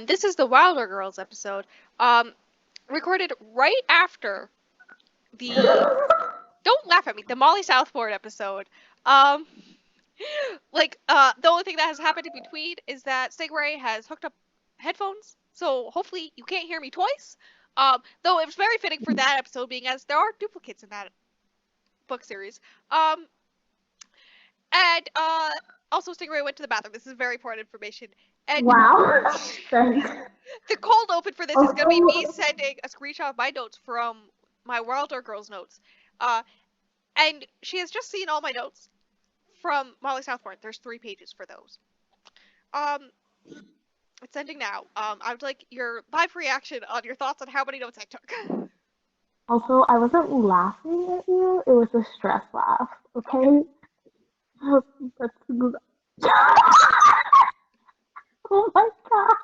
This is the Wilder Girls episode, recorded right after the don't laugh at me, the Molly Southboard episode. Um, the only thing that has happened in between is that Stingray has hooked up headphones, so hopefully you can't hear me twice. Though it was very fitting for that episode, being as there are duplicates in that book series. Um, and also Stingray went to the bathroom. This is very important information. And Wow. Thanks. the cold open for this is gonna be me Also, sending a screenshot of my notes from my Wilder Girls notes. Uh, and she has just seen all my notes from Molly Southbourne. There's 3 pages for those. Um, it's ending now. I would like your live reaction on your thoughts on how many notes I took. I wasn't laughing at you. It was a stress laugh. Okay. Okay. That's good. Oh my god.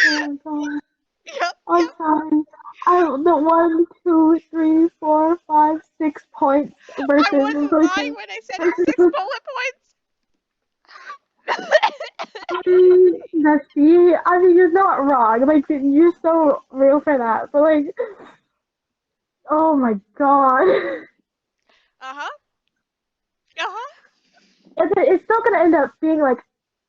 Oh my god. Yep. I'm sorry. The 1, 2, 3, 4, 5, 6 points versus I wasn't lying versus when I said it was 6 bullet points. Nessie. I mean, you're not wrong. Like, you're so real for that. But like, oh my god. Uh-huh. Uh-huh. It's still gonna end up being like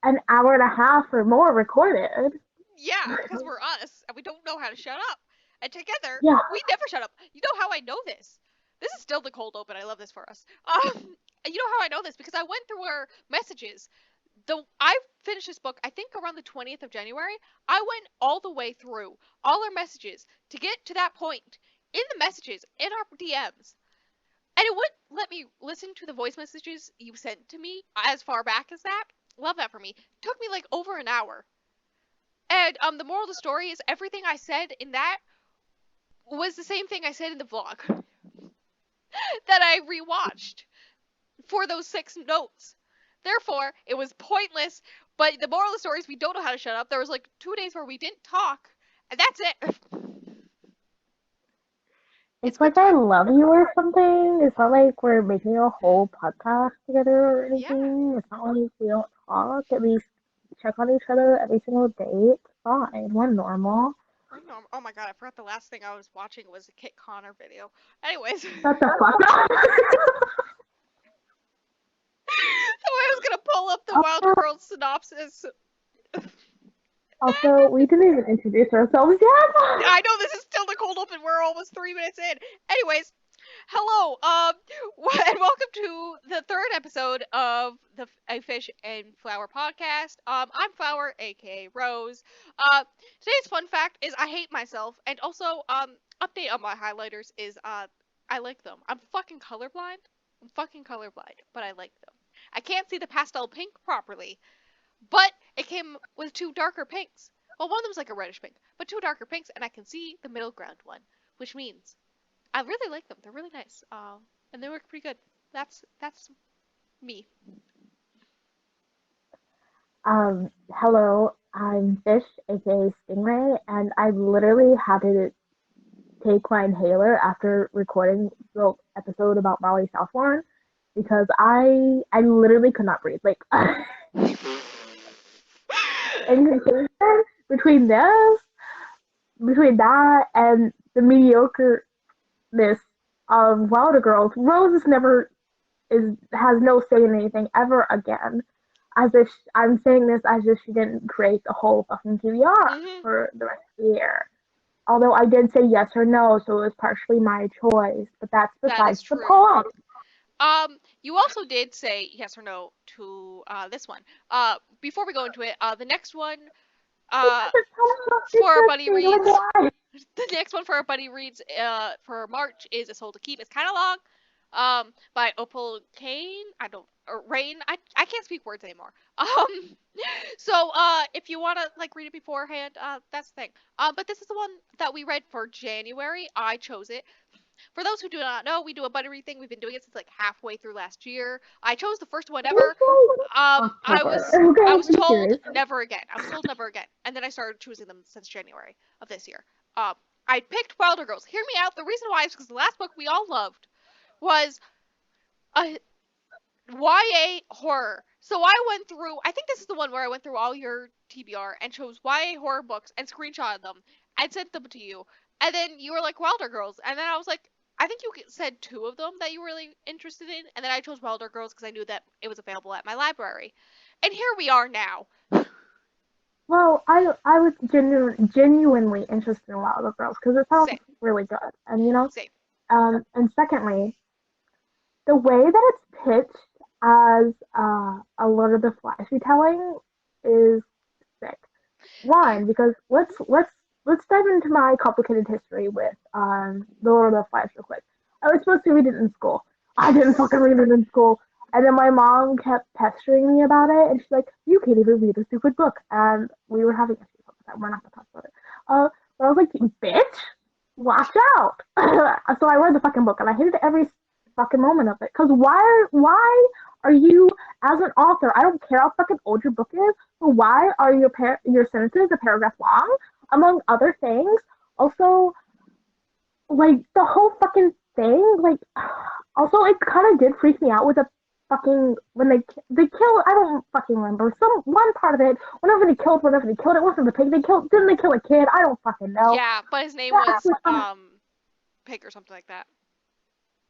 an hour and a half or more recorded. Yeah, because we're us and we don't know how to shut up. And together, Yeah. we never shut up. You know how I know this? This is still the cold open. I love this for us. You know how I know this? Because I went through our messages. I finished this book, I think around the 20th of January. I went all the way through all our messages to get to that point in the messages, in our DMs. And it wouldn't let me listen to the voice messages you sent to me as far back as that. Love that for me. Took me like over an hour. And the moral of the story is everything I said in that was the same thing I said in the vlog that I rewatched for those 6 notes. Therefore, it was pointless. But the moral of the story is we don't know how to shut up. There was like 2 days where we didn't talk, and that's it. It's like I love you or something. It's not like we're making a whole podcast together or Yeah. anything. It's not like we don't talk. At least check on each other every single day. It's fine. We're normal. Oh my god, I forgot the last thing I was watching was a Kit Connor video. Anyways, so Shut the fuck up. I was gonna pull up the Wild also, Girls synopsis. also, we didn't even introduce ourselves yet. I know this is still the cold open. We're almost 3 minutes in. Anyways, hello, and welcome to the 3rd episode of the A Fish and Flower podcast. I'm Flower, aka Rose. Today's fun fact is I hate myself, and also, update on my highlighters is, I like them. I'm fucking colorblind. But I like them. I can't see the pastel pink properly, but it came with 2 darker pinks. Well, one of them's like a reddish pink, but 2 darker pinks, and I can see the middle ground one, which means I really like them. They're really nice. And they work pretty good. That's me. Hello, I'm Fish, aka Stingray, and I literally had to take my inhaler after recording the episode about Molly Southbourne because I literally could not breathe. Like, in conclusion, between this, between that, and the mediocreness of Wilder Girls, Rose is never has no say in anything ever again. As if I'm saying this as if she didn't create the whole fucking TBR Mhm. for the rest of the year. Although I did say yes or no, so it was partially my choice, but that's That is besides the true. point. You also did say yes or no to this one. Before we go into it, the next one, uh, Because it's kind of for our buddy interesting, like reads. why? The next one for our buddy reads, for March is A Soul to Keep. It's kind of long. By Opal Kane. I don't or Rain. I can't speak words anymore. So if you wanna like read it beforehand, that's the thing. But this is the one that we read for January. I chose it. For those who do not know, we do a buddy read thing. We've been doing it since like halfway through last year. I chose the first one ever. I October. was Okay, I I'm was told curious. never again. I was told never again, and then I started choosing them since January of this year. I picked Wilder Girls. Hear me out. The reason why is because the last book we all loved was a YA horror So I went through, I think this is the one where I went through all your TBR and chose YA horror books and screenshotted them and sent them to you. And then you were like Wilder Girls. And then I was like, I think you said two of them that you were really interested in. And then I chose Wilder Girls because I knew that it was available at my library. And here we are now. Well, I was genuinely interested in Wild of Girls because it sounds Same, really good, and you know, same. and secondly, the way that it's pitched as a Lord of the Flies retelling is sick. I, One, because let's dive into my complicated history with the Lord of the Flies real quick. I was supposed to read it in school. I didn't fucking read it in school. And then my mom kept pestering me about it, and she's like, "You can't even read a stupid book." And we were having issues with that. We're not gonna talk about it. But I was like, "Bitch, watch out!" So I read the fucking book, and I hated every fucking moment of it. Cause why are you, as an author? I don't care how fucking old your book is, but why are your sentences a paragraph long? Among other things, also like the whole fucking thing, like also it kind of did freak me out with the fucking when they killed. I don't fucking remember some one part of it. Whenever they killed, it wasn't the pig. Didn't they kill a kid? I don't fucking know. yeah, but his name That was was kind of, Pig or something like that.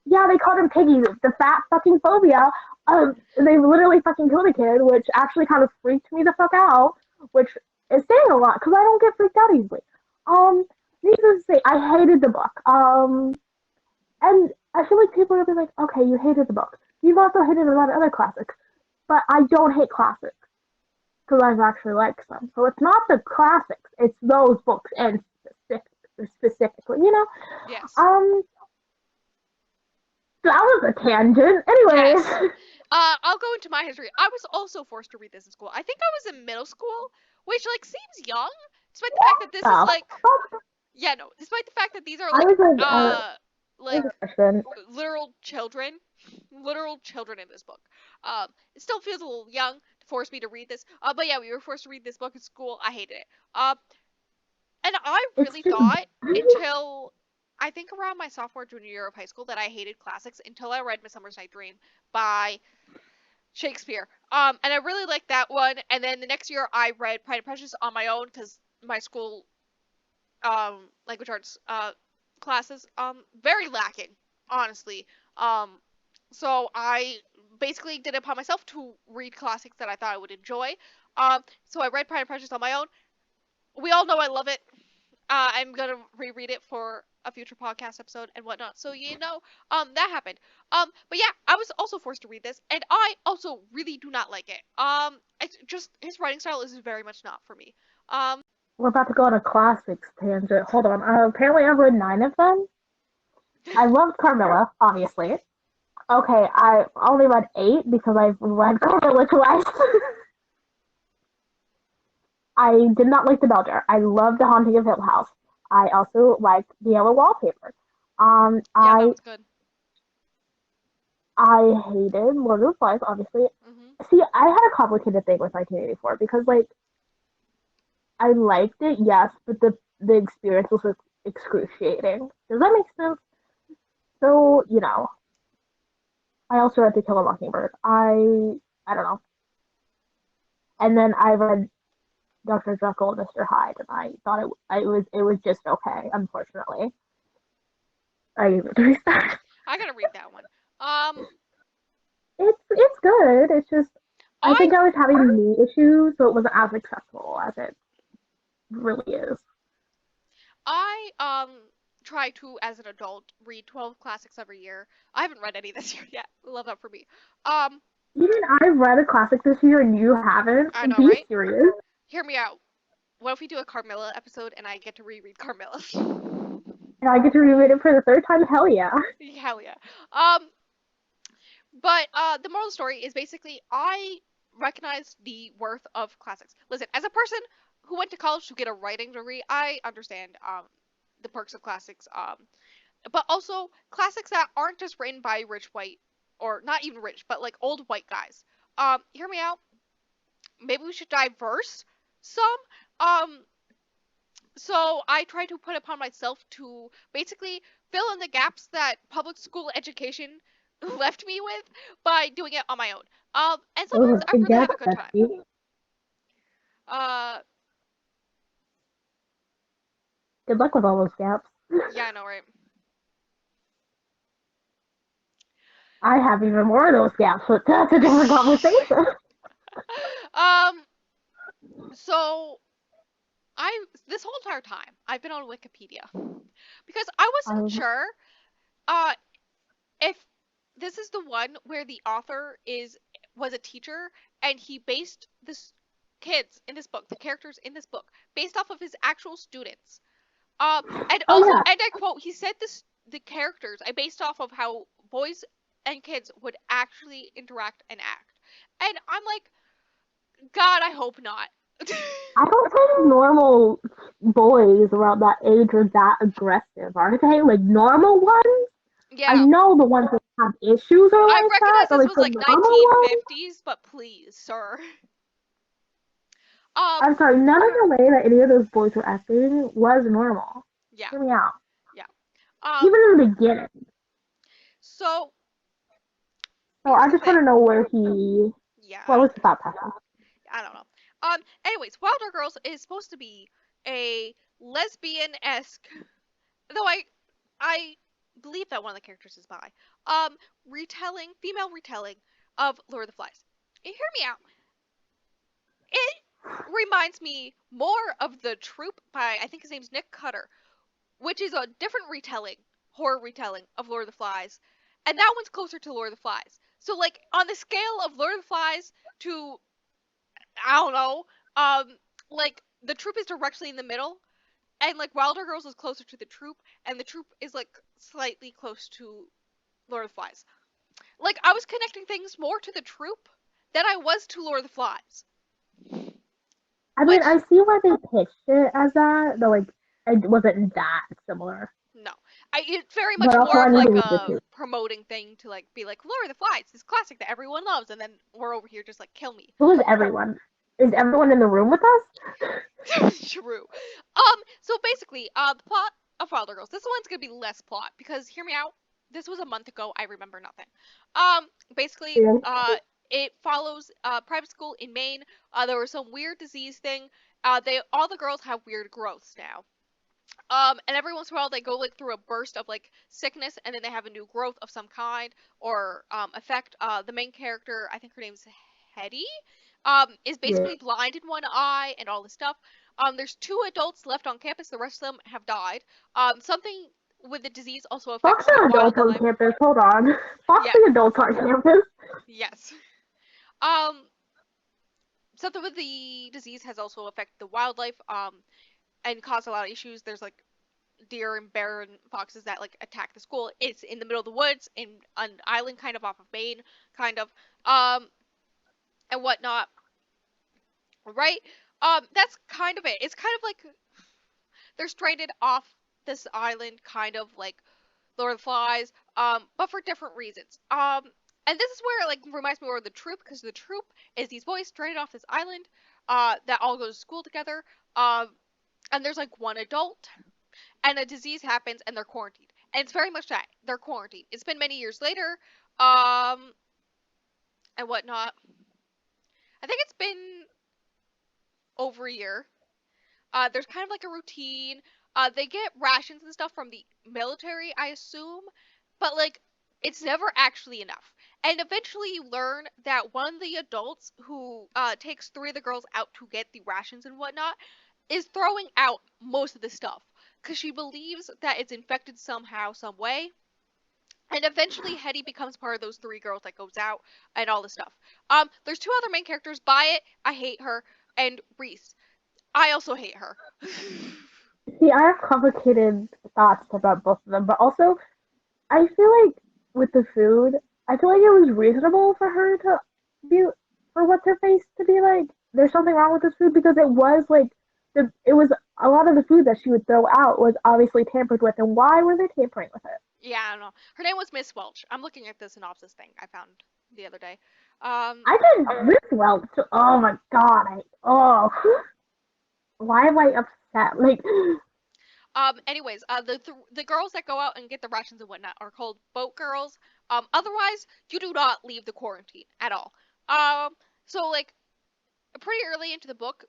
yeah, they called him Piggy, the fat fucking phobia. They literally fucking killed a kid, which actually kind of freaked me the fuck out, which is saying a lot because I don't get freaked out easily. Um, Needless to say, I hated the book. And I feel like people are gonna be like, okay, you hated the book. You've also hated a lot of other classics, but I don't hate classics because I've actually liked some. So it's not the classics; it's those books and specifically, you know. Yes. Um, that was a tangent. Yes. Anyways, I'll go into my history. I was also forced to read this in school. I think I was in middle school, which like seems young, despite the fact that this is yeah, like, yeah, no, despite the fact that these are I was like a freshman. literal children, literal children in this book. It still feels a little young to force me to read this. But yeah, we were forced to read this book in school. I hated it. And I It's really just thought until I think around my sophomore junior year of high school that I hated classics until I read Midsummer's Night Dream by Shakespeare. And I really liked that one. And then the next year I read Pride and Prejudice on my own because my school language arts classes very lacking, honestly. Um, so I basically did it upon myself to read classics that I thought I would enjoy. So I read Pride and Prejudice on my own. We all know I love it. I'm gonna reread it for a future podcast episode and whatnot. So you know, that happened. But yeah, I was also forced to read this, and I also really do not like it. It's just his writing style is very much not for me. We're about to go on a classics tangent. Hold on. Apparently, I've read 9 of them. I loved Carmilla, obviously. Okay, I only read 8 because I've read Carmilla twice. I did not like the Belger. I love the Haunting of Hill House. I also liked the yellow wallpaper. Um, Yeah, that I one's good. I hated Lord of the Flies, obviously. Mhm. See, I had a complicated thing with 1984 because, like, I liked it, yes, but the experience was excruciating. Does that make sense? So, you know, I also read To Kill a Mockingbird. I don't know. And then I read Dr. Jekyll and Mr. Hyde, and I thought it was just okay. Unfortunately, I gave it 3 stars. I gotta read that one. Um, It's good. It's just I I think I was having knee issues, so it wasn't as accessible as it really is. I try to as an adult read 12 classics every year. I haven't read any this year yet. Love that for me. Um, Even I've read a classic this year and you haven't. I know, Be right? serious. Hear me out. What if we do a Carmilla episode and I get to reread Carmilla? And I get to reread it for the third time. Hell yeah. Hell yeah. Um, but the moral of the story is basically I recognize the worth of classics. Listen, as a person who went to college to get a writing degree, I understand the perks of classics. But also classics that aren't just written by rich white or not even rich, but like old white guys. Hear me out. Maybe we should diverse some. Um, so I try to put upon myself to basically fill in the gaps that public school education left me with by doing it on my own. And Those sometimes I big really have gaps, a good time. Becky. Uh, Good luck with all those gaps. yeah, I know, right? I have even more of those gaps, but that's a different conversation. um, so I this whole entire time I've been on Wikipedia because I wasn't Um, sure uh if this is the one where the author is was a teacher and he based this kids in this book, the characters in this book, based off of his actual students. And oh also, yeah, and I quote, he said this the characters I based off of how boys and kids would actually interact and act. And I'm like, God, I hope not. I don't think normal boys around that age are that aggressive, are they? Like normal ones? I Yeah, know the ones that have issues are I like that, recognize but this like was the like normal ones. 1950s, but please, sir. Um, I'm sorry, none of the way that any of those boys were acting was normal. yeah, Hear me out. yeah. Um, Even in the beginning. so So here's I the just want thing. to know where he. Yeah, I What was don't the care. thought process? I don't know. Anyways, Wilder Girls is supposed to be a lesbian-esque, though I believe that one of the characters is bi. Um, female retelling of Lord of the Flies. And hear me out. It reminds me more of The Troop by I think his name's Nick Cutter, which is a different retelling, horror retelling of Lord of the Flies, and that one's closer to Lord of the Flies. So like on the scale of Lord of the Flies to I don't know, like the Troop is directly in the middle, and like Wilder Girls is closer to the Troop, and the Troop is like slightly close to Lord of the Flies. Like I was connecting things more to the Troop than I was to Lord of the Flies, I mean, which I see why they pitched it as that, but like, it wasn't that similar. no, it's very But much also, more I of need to like read the a two. promoting thing to like be like Lord of the Flies, this classic that everyone loves, and then we're over here just like kill me. Who is everyone? Is everyone in the room with us? True. So basically, the plot of Wilder Girls. This one's gonna be less plot because hear me out. This was a month ago. I remember nothing. Basically, Yeah. it follows private school in Maine. There was some weird disease thing. They all the girls have weird growths now. And every once in a while they go like through a burst of like sickness, and then they have a new growth of some kind or effect. The main character, I think her name's Hetty, is Yeah. basically blind in one eye and all this stuff. There's two adults left on campus. The rest of them have died. Something with the disease also Fuck affects the the adults on wildlife. campus. Hold on. Fuck Yeah. the adults on campus. Yes. Um, Something with the disease has also affected the wildlife. And caused a lot of issues. There's like deer and bear and foxes that like attack the school. It's in the middle of the woods in an island kind of off of Maine, kind of, um, and whatnot. Right? That's kind of it. It's kind of like they're stranded off this island, kind of like Lord of the Flies, but for different reasons. And this is where it like reminds me more of the Troop, because the Troop is these boys stranded off this island, that all go to school together. Um, and there's like one adult and a disease happens and they're quarantined. And it's very much that they're quarantined. It's been many years later, um, and whatnot. I think it's been over a year. There's kind of like a routine. They get rations and stuff from the military, I assume, but like it's never actually enough. And eventually, you learn that one of the adults who takes three of the girls out to get the rations and whatnot is throwing out most of the stuff because she believes that it's infected somehow, some way. And eventually, Hetty becomes part of those three girls that goes out and all this stuff. There's two other main characters. By it, I hate her, and Reese. I also hate her. See, I have complicated thoughts about both of them, but also, I feel like with the food, I feel like it was reasonable for her to be, for what's her face to be like, there's something wrong with this food because it was like, it was a lot of the food that she would throw out was obviously tampered with, and why were they tampering with it? Yeah, I don't know. Her name was Miss Welch. I'm looking at the synopsis thing I found the other day. Um, I didn't this well. Oh my god! Why am I upset? Like, Anyways, the girls that go out and get the rations and whatnot are called boat girls. Otherwise, you do not leave the quarantine at all. So like pretty early into the book,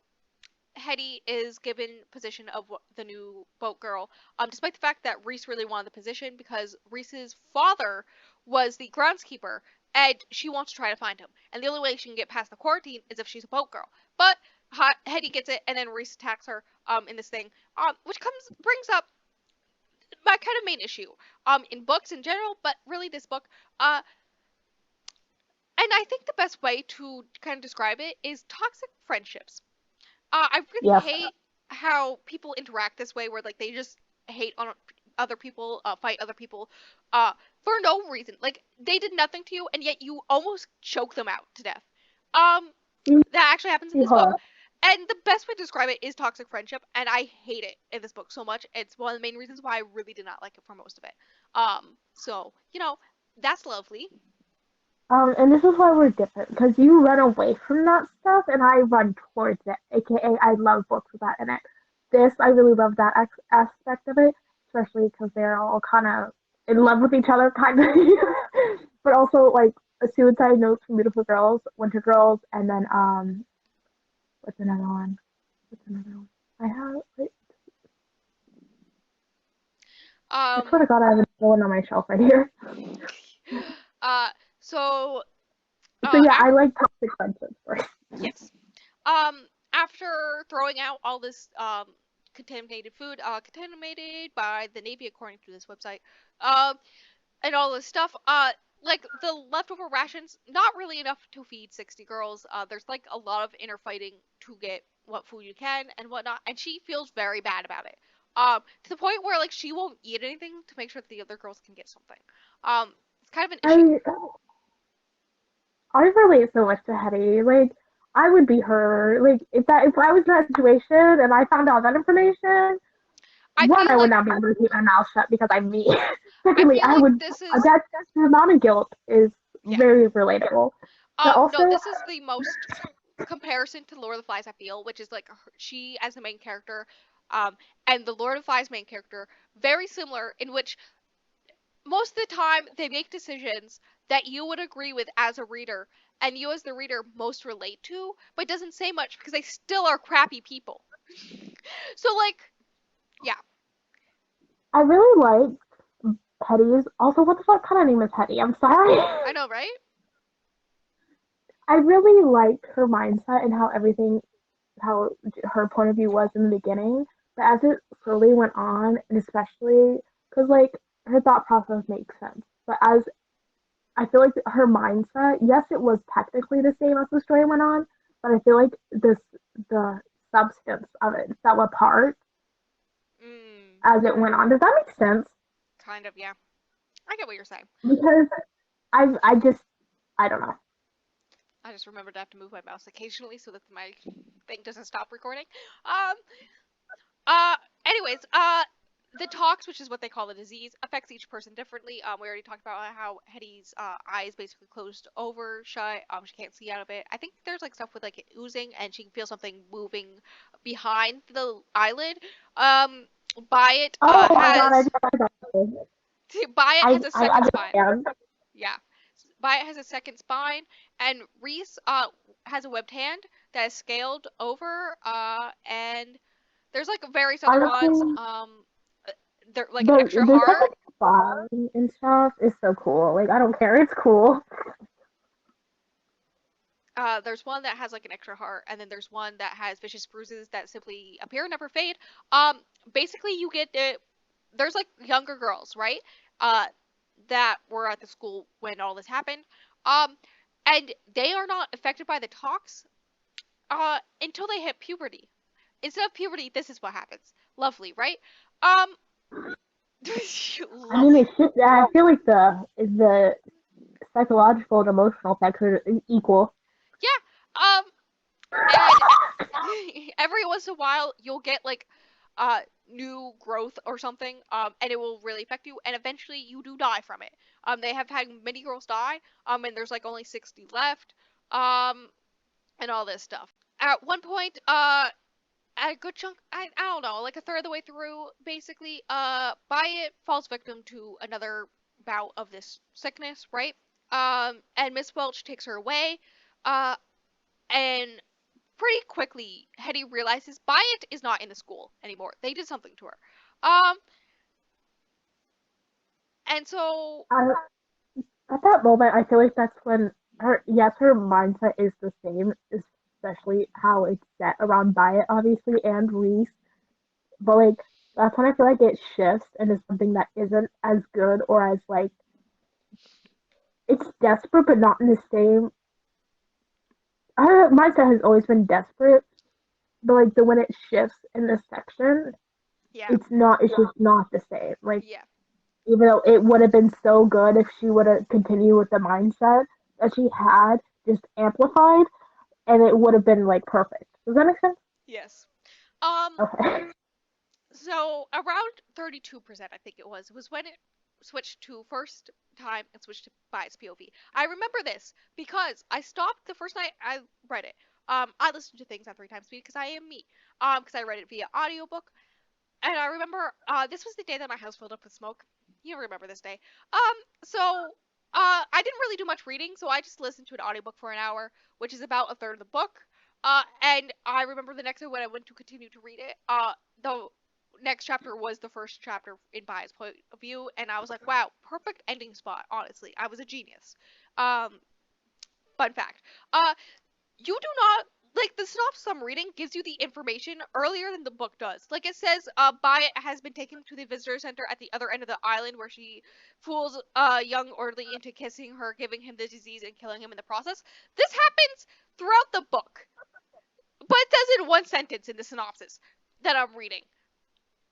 Hetty is given position of the new boat girl, despite the fact that Reese really wanted the position because Reese's father was the groundskeeper, and she wants to try to find him. And the only way she can get past the quarantine is if she's a boat girl. But Hetty gets it, and then Reese attacks her in this thing, which brings up my kind of main issue in books in general, but really this book. And I think the best way to kind of describe it is toxic friendships. I really Yes. hate how people interact this way, where like they just hate on other people, fight other people, for no reason. Like they did nothing to you, and yet you almost choke them out to death. Um, that actually happens in this book, Yeah. and the best way to describe it is toxic friendship, and I hate it in this book so much. It's one of the main reasons why I really did not like it for most of it. So that's lovely. And this is why we're different because you run away from that stuff, and I run towards it. AKA, I love books with that in it. This, I really love that aspect of it, especially because they're all kind of in love with each other, kind of. But also, like, a Suicide Notes from Beautiful Girls, Winter Girls, and then, what's another one? What's another one? I have, wait, I Um, swear to God, I have another one on my shelf right here. uh, so So, yeah, I after like toxic friendships first. yes. After throwing out all this contaminated food, contaminated by the Navy according to this website, um, and all this stuff, like the leftover rations, not really enough to feed 60 girls. There's like a lot of inner fighting to get what food you can and whatnot, and she feels very bad about it. To the point where like she won't eat anything to make sure that the other girls can get something. It's kind of an issue. I, I relate so much to Hetty. Like, I would be her. Like, if I was in that situation and I found out that information, I one, I feel would like not be able to keep my mouth shut because I'm me. I Secondly, feel like this is that's the amount of guilt is yeah. very relatable. But No, also, this is the most comparison to Lord of the Flies I feel, which is like she as the main character, and the Lord of the Flies main character, very similar in which most of the time they make decisions that you would agree with as a reader, and you as the reader most relate to, but doesn't say much because they still are crappy people. So like, yeah, I really like Hetty's. Also, what the fuck kind of name is Hetty? I'm sorry. I know, right? I really liked her mindset and how her point of view was in the beginning. But as it slowly went on, and especially because like her thought process makes sense. But as I feel like her mindset, yes, it was technically the same as the story went on, but I feel like the substance of it fell apart Mm, as it went on. Does that make sense? kind of, yeah. I get what you're saying. Because I just I don't know. I just remembered I have to move my mouse occasionally so that my thing doesn't stop recording. Um, Uh, anyways, the tox, which is what they call the disease, affects each person differently. We already talked about how Hetty's eyes basically closed over, shut. She can't see out of it. I think there's like stuff with like it oozing, and she can feel something moving behind the eyelid. Um, Byatt Oh my god, I has just thought about this. Byatt has a I second spine. understand. Yeah, Byatt has a second spine, and Reese has a webbed hand that is scaled over. And there's like various other ones. Honestly, They're like an extra the heart. second spine and stuff is so cool. Like I don't care, it's cool. There's one that has like an extra heart, and then there's one that has vicious bruises that simply appear and never fade. Basically, you get it. There's like younger girls, right? Uh, that were at the school when all this happened. Um, and they are not affected by the tox. Until they hit puberty. Instead of puberty, this is what happens. Lovely, right? Um, I mean, lovely. it's just I feel like the psychological and emotional effects are equal. Yeah. And every once in a while you'll get like new growth or something, and it will really affect you, and eventually you do die from it. They have had many girls die, and there's like only 60 left, um, and all this stuff. At one point, at a good chunk, I don't know, like a third of the way through, basically, Byatt falls victim to another bout of this sickness, right? And Miss Welch takes her away, uh, and pretty quickly, Hetty realizes Byatt is not in the school anymore. They did something to her. Um, and so, I, at that moment, I feel like that's when her mindset is the same, especially how it's set around Diet, obviously, and Reese. But like, that's when I feel like it shifts into something that isn't as good or as like it's desperate, but not in the same. Her mindset has always been desperate, but like the when it shifts in this section, yeah, it's not. It's just not the same. Like yeah, even though it would have been so good if she would have continued with the mindset that she had, just amplified, and it would have been like perfect. Does that make sense? yes. Um, Okay. so around 32%, I think was when it switched to first time and switched to Byatt's POV. I remember this because I stopped the first night I read it. I listened to things on 3 times speed because I am me. Because I read it via audiobook. And I remember this was the day that my house filled up with smoke. You remember this day. I didn't really do much reading, so I just listened to an audiobook for an hour, which is about a third of the book. And I remember the next day when I went to continue to read it, the next chapter was the first chapter in Byatt's point of view, and I was like, wow, perfect ending spot, honestly. I was a genius. Um, fun fact. You do not like the synopsis I'm reading gives you the information earlier than the book does. Like it says, Byatt has been taken to the visitor center at the other end of the island where she fools young Orderly into kissing her, giving him the disease and killing him in the process. This happens throughout the book, but it does in one sentence in the synopsis that I'm reading,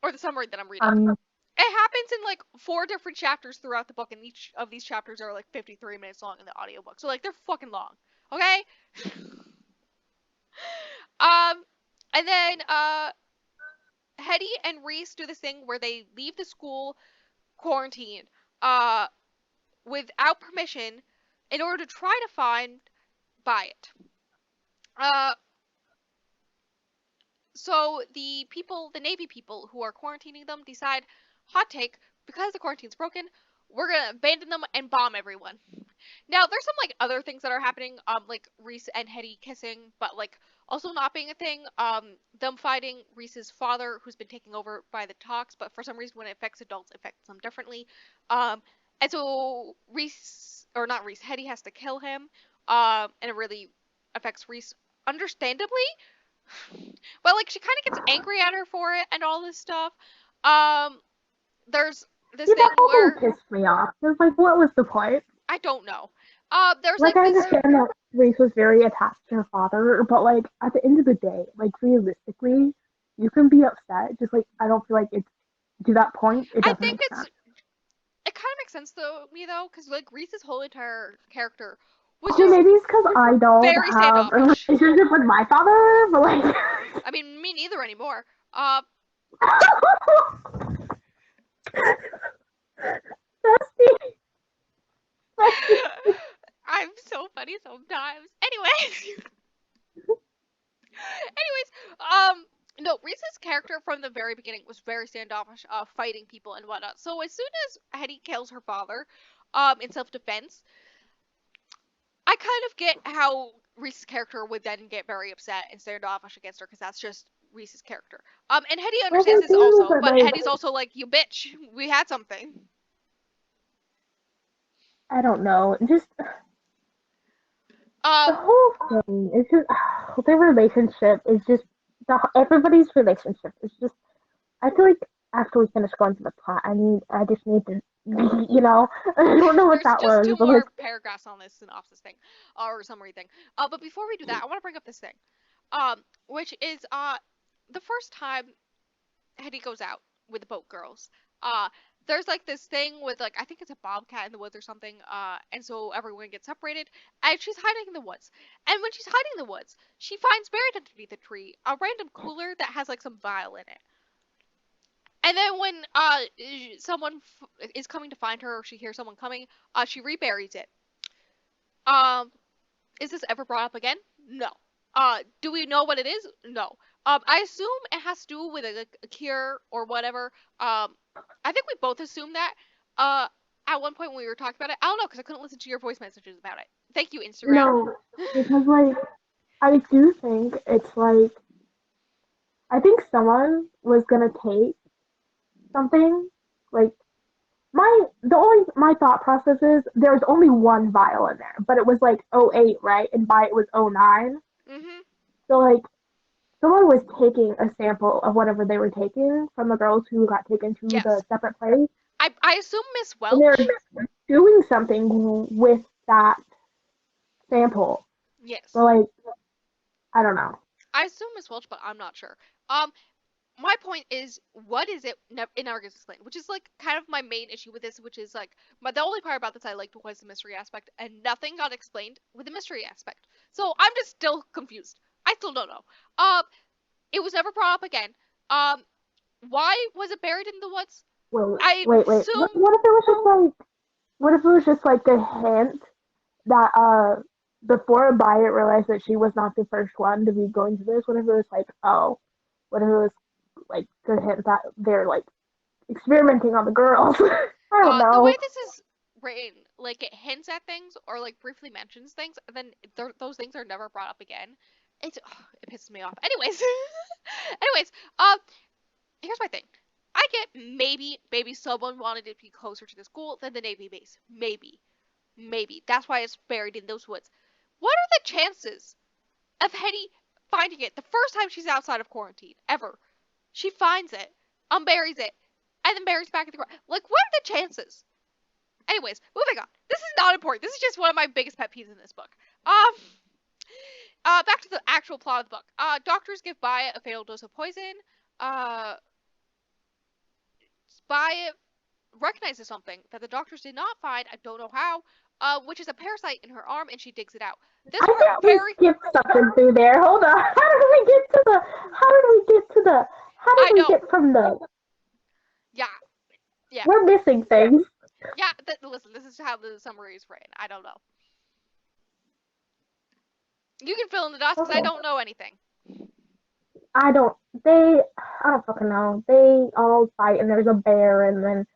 or the summary that I'm reading. Um. It happens in like 4 different chapters throughout the book, and each of these chapters are like 53 minutes long in the audiobook. So like they're fucking long. Okay? Um, and then Hetty and Reese do this thing where they leave the school quarantine uh without permission in order to try to find Byatt. Uh, so the Navy people who are quarantining them decide, hot take, because the quarantine's broken, we're gonna abandon them and bomb everyone. Now, there's some like other things that are happening, like Reese and Hetty kissing, but like also not being a thing. Them fighting Reese's father, who's been taken over by the tox, but for some reason when it affects adults, it affects them differently. Um, and so Reese, or not Reese, Hetty has to kill him. And it really affects Reese, understandably. But like she kind of gets angry at her for it and all this stuff. Um, there's this See, thing that whole thing where pissed me off. It was like, what was the point? I don't know. There's Like, like I this. understand that Reese was very attached to her father, but like at the end of the day, like realistically, you can be upset. Just like I don't feel like it's to that point. It I doesn't think make it's sense. it kind of makes sense though me though, because like Reese's whole entire character was Okay, just maybe it's because I don't very have a standoffish. relationship with my father, but like, I mean, me neither anymore. Dusty, Dusty. I'm so funny sometimes. Anyways, no, Reese's character from the very beginning was very standoffish, fighting people and whatnot. So as soon as Hetty kills her father, in self-defense, I kind of get how Reese's character would then get very upset and standoffish against her because that's just Reese's character. And Hetty Well, understands the this thing is also, that but like Hetty's also like, "You bitch, we had something." I don't know, just the Um, whole thing is just their relationship is just everybody's relationship is just. I feel like after we finish going through the plot, I just need to, I don't know what there's that just was, two but like, more paragraphs on this synopsis thing, or summary thing. But before we do that, I want to bring up this thing, which is the first time Hetty goes out with the boat girls. Uh, there's like this thing with like I think it's a bobcat in the woods or something. And so everyone gets separated, and she's hiding in the woods. And when she's hiding in the woods, she finds buried underneath a tree a random cooler that has like some vial in it. And then when someone is coming to find her, or she hears someone coming, she reburies it. Um, is this ever brought up again? No. Do we know what it is? No. I assume it has to do with a cure or whatever. I think we both assume that. Uh, at one point when we were talking about it. I don't know because I couldn't listen to your voice messages about it. Thank you, Instagram. No, because like I do think it's like I think someone was gonna take something like my thought process is there's only one vial in there, but it was like '08, right? And by it was '09. Mhm. So like someone was taking a sample of whatever they were taking from the girls who got taken to the Yes. separate place, I assume Miss and they're Welch. doing something with that sample. Yes. So like I don't know. I assume Miss Welch, but I'm not sure. Um, my point is, what is it? It never gets explained, which is like kind of my main issue with this, which is like, the only part about this I liked was the mystery aspect, and nothing got explained with the mystery aspect. So I'm just still confused. I still don't know. Um, it was never brought up again. Um, why was it buried in the woods? Wait, I wait. assume What if it was just like what if it was just like a hint that before Byatt realized that she was not the first one to be going to this? What if it was like, oh, what if it was like the hint that they're like experimenting on the girls? I don't the way know. this is written, like it hints at things or like briefly mentions things, and then those things are never brought up again. It pisses me off. Anyways, anyways, here's my thing. I get maybe someone wanted it to be closer to the school than the Navy base. Maybe that's why it's buried in those woods. What are the chances of Hetty finding it the first time she's outside of quarantine ever? She finds it, unburies it, and then buries back in the ground. Like, what are the chances? Anyways, moving on. This is not important. This is just one of my biggest pet peeves in this book. Um, back to the actual plot of the book. Doctors give Byatt a fatal dose of poison. Uh, Byatt recognizes something that the doctors did not find. I don't know how. Which is a parasite in her arm, and she digs it out. This I part think we very. skipped something through there. Hold on. How did we get to the? How did we get to the? How did I we know. get from the? Yeah, yeah, We're missing things. yeah. Listen, this is how the summary is written. I don't know. You can fill in the dots because I Okay. don't know anything. I don't. They. I don't fucking know. They all fight, and there's a bear, and then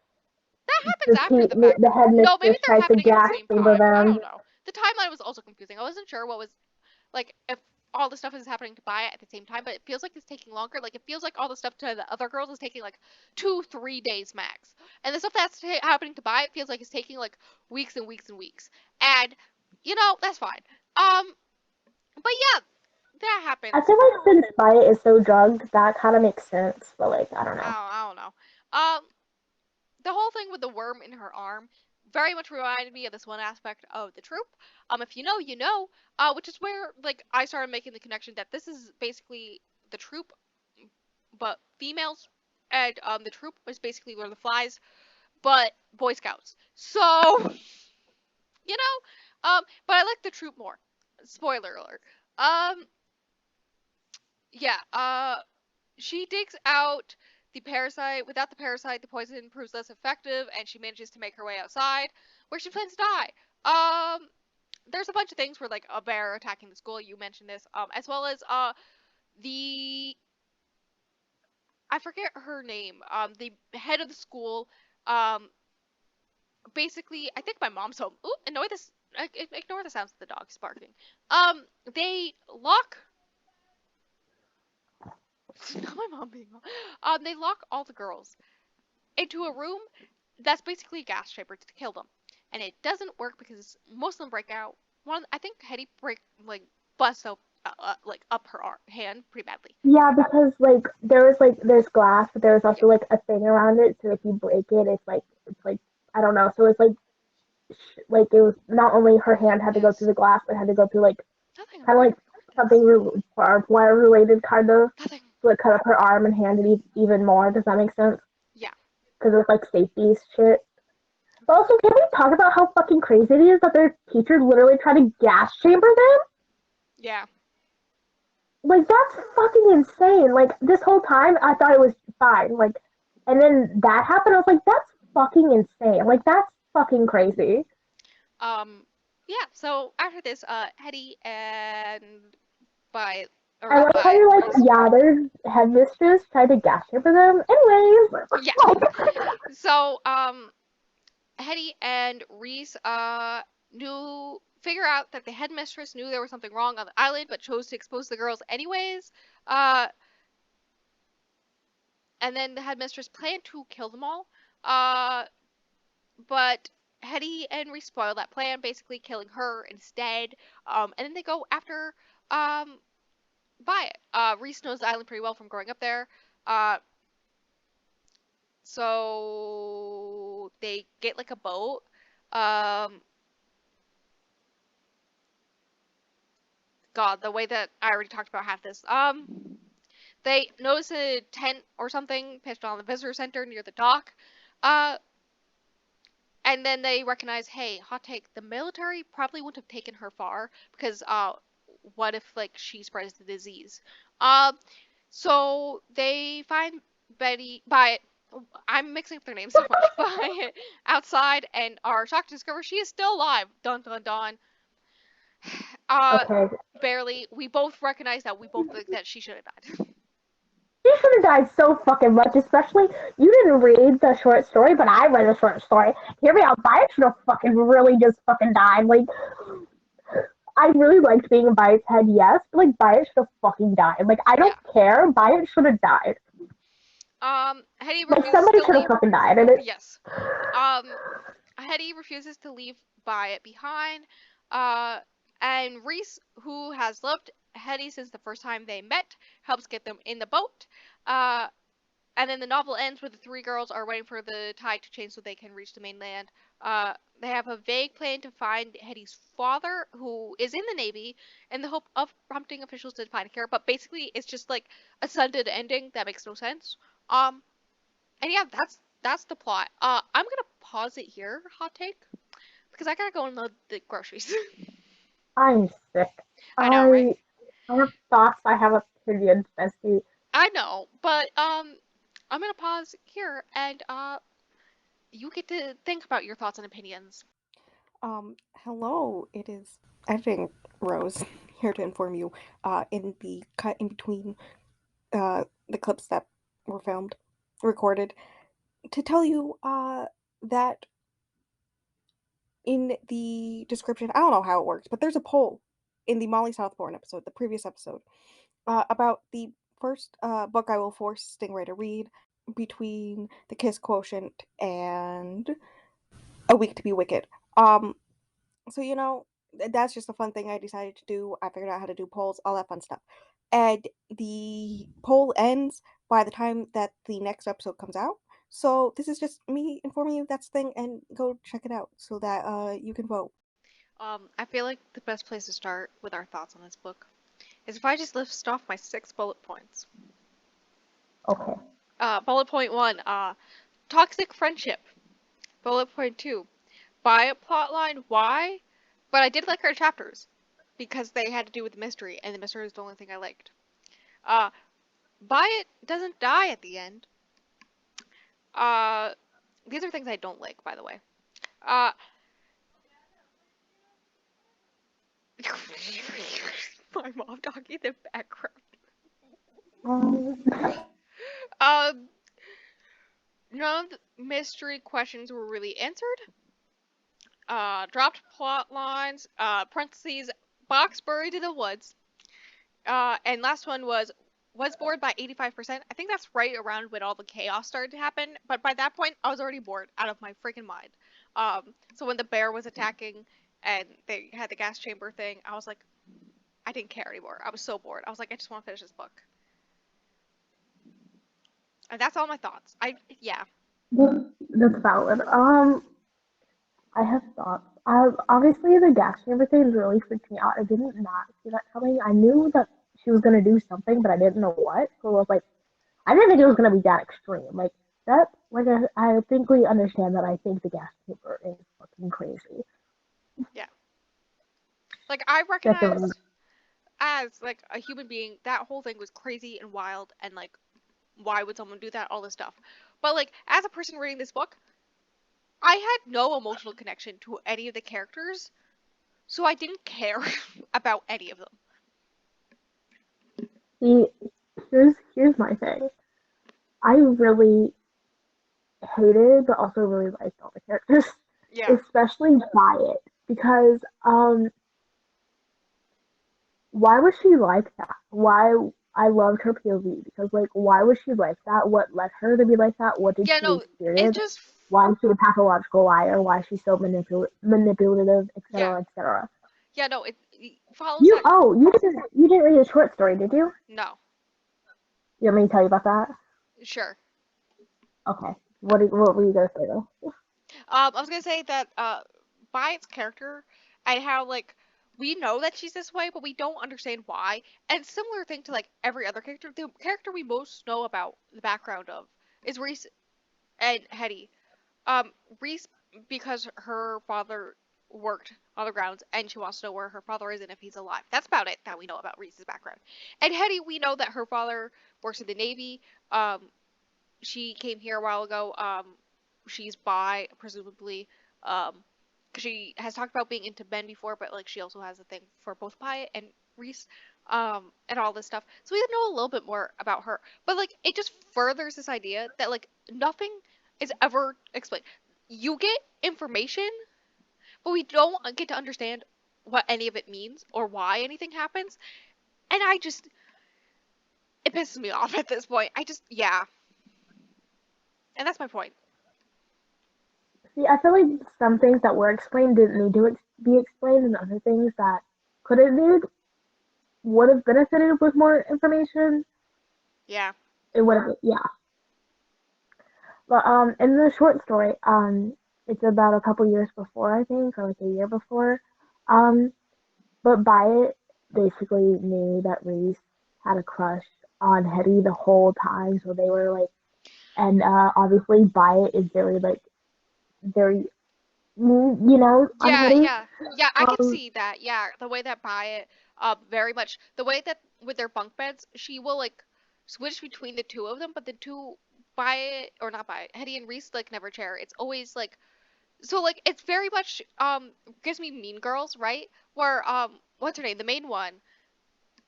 That happens after the fact. the No, maybe headmistress they're tries to happening at the gas same chamber time. I them. don't know. The timeline was also confusing. I wasn't sure what was like if all the stuff is happening to Baya at the same time, but it feels like it's taking longer. Like it feels like all the stuff to the other girls is taking like 2-3 days max, and the stuff that's happening to Baya feels like it's taking like weeks and weeks and weeks. And that's fine. Um, but yeah, that I happens. feel like since Spite is so drugged, that kind of makes sense. But like, I don't know. I don't know. The whole thing with the worm in her arm very much reminded me of this one aspect of the troop. If you know, you know. Which is where like I started making the connection that this is basically the troop, but females, and the troop is basically where the flies, but Boy Scouts. So but I like the troop more. Spoiler alert. Um, yeah. She digs out the parasite. Without the parasite, the poison proves less effective, and she manages to make her way outside, where she plans to die. There's a bunch of things where like a bear attacking the school. You mentioned this, as well as the I forget her name. The head of the school. Um, basically, I think my mom's home. Ooh, ignore the sounds of the dogs barking. They lock. Not my mom being home. They lock all the girls into a room that's basically a gas chamber to kill them, and it doesn't work because most of them break out. I think Hetty busts up like up her hand pretty badly. Yeah, because there's glass, but there's Yeah, also like a thing around it, so if you break it, it's like I don't know. So it's like it was not only her hand had to go through yes, the glass, but had to go through like nothing kind of like important about something this. barbed wire related kind of. Nothing. So it cut up her arm and hand even more. Does that make sense? Yeah. Because it's like safety shit. But Okay. also, can we talk about how fucking crazy it is that their teachers literally try to gas chamber them? Yeah. Like that's fucking insane. Like this whole time, I thought it was fine. Like, and then that happened. I was like, that's fucking insane. Like that's fucking crazy. Um. Yeah. So after this, Hetty and by or I not like how by you're like, Rose. yeah, their headmistress tried to gas chamber them. Anyways, like, Yeah. So, like, um, Hetty and Reese figure out that the headmistress knew there was something wrong on the island, but chose to expose the girls anyways. Uh, and then the headmistress planned to kill them all. But Hetty and Reese spoil that plan, basically killing her instead. And then they go after um, Wyatt. Reese knows the island pretty well from growing up there. Uh, so they get like a boat. Um, God, the way that I already talked about half this. They notice a tent or something pitched on the visitor center near the dock. Uh, and then they recognize, hey, hot take, the military probably wouldn't have taken her far because what if like she spreads the disease? Um, so they find Betty by I'm mixing up their names so much by outside and are shocked to discover she is still alive. Dun dun dun. Uh, Okay. barely. We both recognize that. We both think that she should have died. She should have died so fucking much, especially you didn't read the short story, but I read the short story. Hear me out. Byatt should have fucking really just fucking died. Like, I really liked being a Byatt's head, yes, but like Byatt should have fucking died. Like, I Yeah. don't care. Byatt should have died. Hetty Like, refuses somebody to should have leave. fucking died. And it, Yes. Um, Hetty refuses to leave Wyatt behind. Uh, and Reese, who has loved Hetty since the first time they met, helps get them in the boat. Uh, and then the novel ends with the three girls are waiting for the tide to change so they can reach the mainland. Uh, they have a vague plan to find Hetty's father, who is in the Navy, in the hope of prompting officials to find a cure. But basically, it's just like a sudden ending that makes no sense. Um, and yeah, that's the plot. I'm gonna pause it here, hot take, because I gotta go and load the groceries. I'm sick. I know, right? I have thoughts. I have opinions, bestie. I know, but I'm gonna pause here, and you get to think about your thoughts and opinions. Hello, it is editing Rose here to inform you, in the cut in between the clips that were recorded, to tell you that in the description, I don't know how it works, but there's a poll in the Molly Southbourne episode, the previous episode, about the first book I will force Stingray to read between The Kiss Quotient and A Week to Be Wicked. So, that's just a fun thing I decided to do. I figured out how to do polls, all that fun stuff. And the poll ends by the time that the next episode comes out. So this is just me informing you that's the thing, and go check it out so that you can vote. I feel like the best place to start with our thoughts on this book is if I just list off my 6 bullet points. Okay. Bullet point 1, toxic friendship. Bullet point 2, buy a plotline. Why? But I did like our chapters because they had to do with the mystery, and the mystery is the only thing I liked. Uh, Wyatt doesn't die at the end. Uh, these are things I don't like, by the way. Uh, my mom talking in the background. Um, Um, none of the mystery questions were really answered. Dropped plot lines. Parentheses, box buried in the woods. And last one was bored by 85%. I think that's right around when all the chaos started to happen. But by that point, I was already bored out of my freaking mind. So when the bear was attacking and they had the gas chamber thing, I was like, I didn't care anymore. I was so bored. I was like, I just want to finish this book. And that's all my thoughts. Yeah. that's valid. I have thoughts. Obviously, the gas chamber thing really freaked me out. I didn't not see that coming. I knew that she was gonna do something, but I didn't know what. So I was like, I didn't think it was gonna be that extreme. Like that. Like I think we understand that. I think the gas chamber is fucking crazy. Yeah. Like I Definitely. recognized as like a human being that whole thing was crazy and wild and like why would someone do that, all this stuff. But like as a person reading this book, I had no emotional connection to any of the characters, so I didn't care about any of them. See, here's my thing. I really hated, but also really liked all the characters. Yeah. especially Wyatt, because why was she like that? Why I loved her POV because like why was she like that? What led her to be like that? What did Yeah, she no, it experience? just Why is she a pathological liar? Why is she so manipulative, yeah. etc., etc. Yeah, no, it follows that. You didn't read a short story, did you? No. You want me to tell you about that? Sure. Okay. What were you gonna say though? I was gonna say that by its character and how like we know that she's this way, but we don't understand why. And similar thing to like every other character, the character we most know about the background of is Reese and Hetty. Um, Reese because her father worked on the grounds and she wants to know where her father is and if he's alive. That's about it that we know about Reese's background. And Hetty, we know that her father works in the Navy. She came here a while ago. She's bi, presumably. Um, 'Cause she has talked about being into men before, but like she also has a thing for both Pi and Reese, and all this stuff. So we know a little bit more about her. But like it just furthers this idea that like nothing is ever explained. You get information, but we don't get to understand what any of it means or why anything happens. And it pisses me off at this point. Yeah. And that's my point. See, I feel like some things that were explained didn't need to be explained, and other things that could have been would have benefited with more information. Yeah. It would have, yeah. But in the short story, it's about a couple years before, I think, or like a year before. Um, but Byatt basically knew that Reese had a crush on Hetty the whole time, so they were like, and obviously Byatt is very like very on Yeah, Hetty. yeah, yeah. I can Um, see that. Yeah, the way that Byatt, very much the way that with their bunk beds, she will like switch between the two of them, but the two Byatt or not Byatt, Hetty and Reese like never share. It's always like so like it's very much gives me Mean Girls, right? Where what's her name? The main one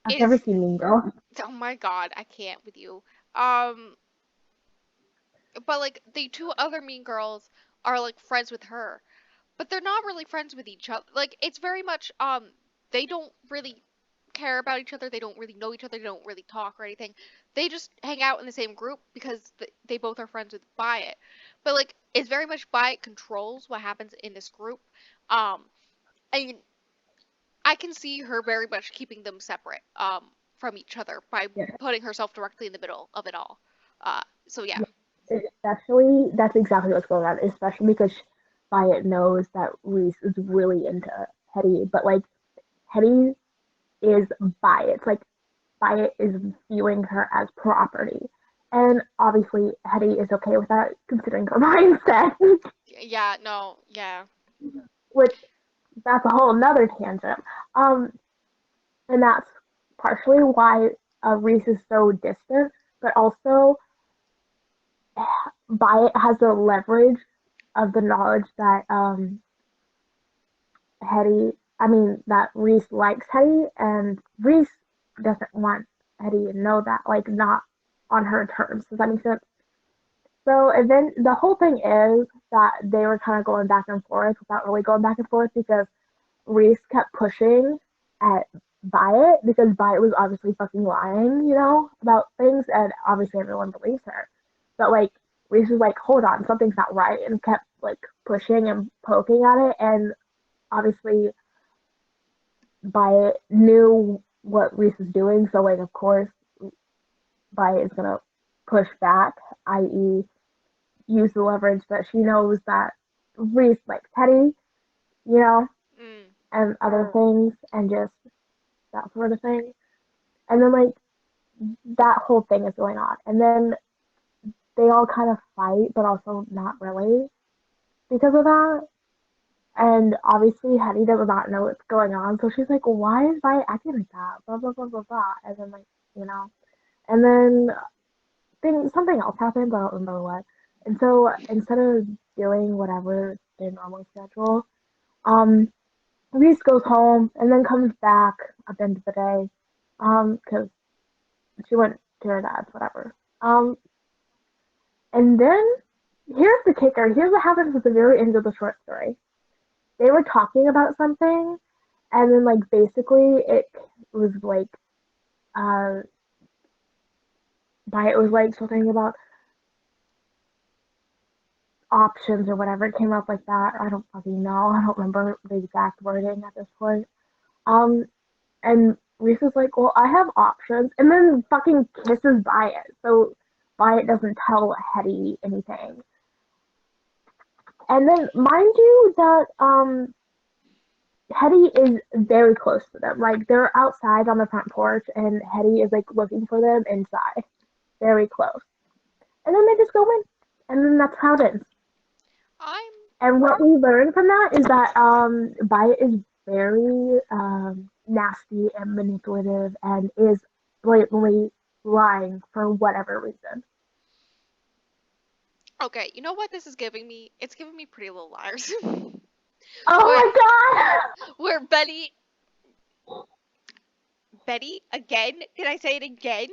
I've never is seen Mean Girl. oh my God, I can't with you. Um, but like the two other Mean Girls are like friends with her but they're not really friends with each other. Like it's very much they don't really care about each other. They don't really know each other. They don't really talk or anything. They just hang out in the same group because they both are friends with Byatt. But like it's very much Byatt controls what happens in this group. Um and I can see her very much keeping them separate from each other by Yeah, putting herself directly in the middle of it all. So yeah. yeah. Especially that's exactly what's going on. Especially because Wyatt knows that Reese is really into Hetty, but like Hetty is Wyatt's. Like Wyatt is viewing her as property. And obviously, Hetty is okay with that, considering her mindset, Yeah, no, yeah. which that's a whole nother tangent. Um, and that's partially why Reese is so distant, but also Wyatt has the leverage of the knowledge that that Reese likes Hetty, and Reese doesn't want Hetty to know that, like, not on her terms. Does that make sense? So, and then the whole thing is that they were kind of going back and forth without really going back and forth because Reese kept pushing at Wyatt because Wyatt was obviously fucking lying, about things, and obviously everyone believes her. But like Reese was like, hold on, something's not right, and kept like pushing and poking at it, and obviously Wyatt knew what Reese was doing, so like of course Wyatt is gonna push back, i.e., use the leverage that she knows that Reese likes Teddy, you know, Mm. and other things, and just that sort of thing. And then like that whole thing is going on, and then they all kind of fight, but also not really because of that. And obviously, Hetty does not know what's going on, so she's like, "Why is I acting like that?" Blah blah blah blah blah. And then you know, and then something else happens. I don't remember what. And so instead of doing whatever their normal schedule, um, Reese goes home and then comes back at the end of the day, because she went to her dad's, whatever. And then here's the kicker. Here's what happens at the very end of the short story. They were talking about something, and then like basically it was like uh by it was like something about options or whatever. It came up like that. I don't fucking know. I don't remember the exact wording at this point. Um, and Reese is like, well, I have options, and then fucking kisses Wyatt. So Wyatt doesn't tell Hetty anything. And then mind you that Hetty is very close to them. Like they're outside on the front porch, and Hetty is like looking for them inside, very close. And then they just go in, and then that's how it ends. I'm And what we learn from that is that Violet is very nasty and manipulative and is blatantly lying for whatever reason. okay. You know what this is giving me? It's giving me Pretty Little Liars. Oh where my god! where Betty again? Did I say it again?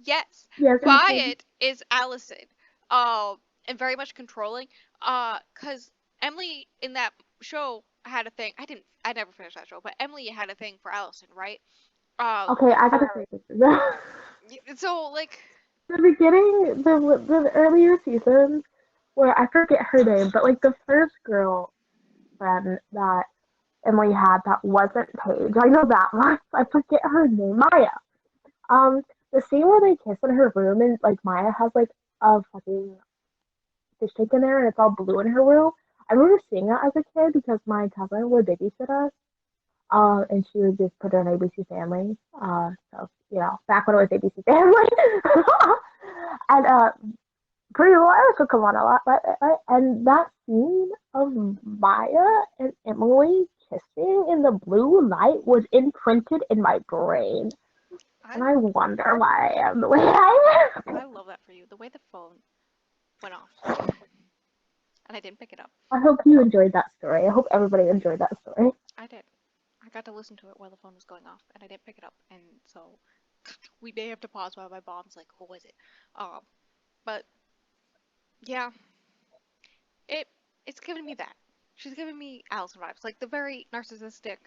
Yes. Yes, you did. Wyatt is Allison. And very much controlling. Cause Emily in that show had a thing. I never finished that show, but Emily had a thing for Allison, right? Um. Okay, I gotta say this. So like, The beginning, the earlier seasons, where I forget her name, but like the first girl friend that Emily had that wasn't Paige. I know that one. I forget her name. Maya. Um, the scene where they kiss in her room and like Maya has like a fucking fish tank in there and it's all blue in her room. I remember seeing that as a kid because my cousin would babysit us. And she would just put her on ABC Family. So you know, back when it was ABC Family. And Pretty Liars would come on a lot, right? And that scene of Maya and Emily kissing in the blue light was imprinted in my brain. I And I wonder why I am the way I am. I love that for you. The way the phone went off, and I didn't pick it up. I hope you enjoyed that story. I hope everybody enjoyed that story. I did. I got to listen to it while the phone was going off, and I didn't pick it up, and so we may have to pause while my mom's like, "Who was it?" Um, but yeah, it it's giving me that. She's giving me Allison vibes, like the very narcissistic,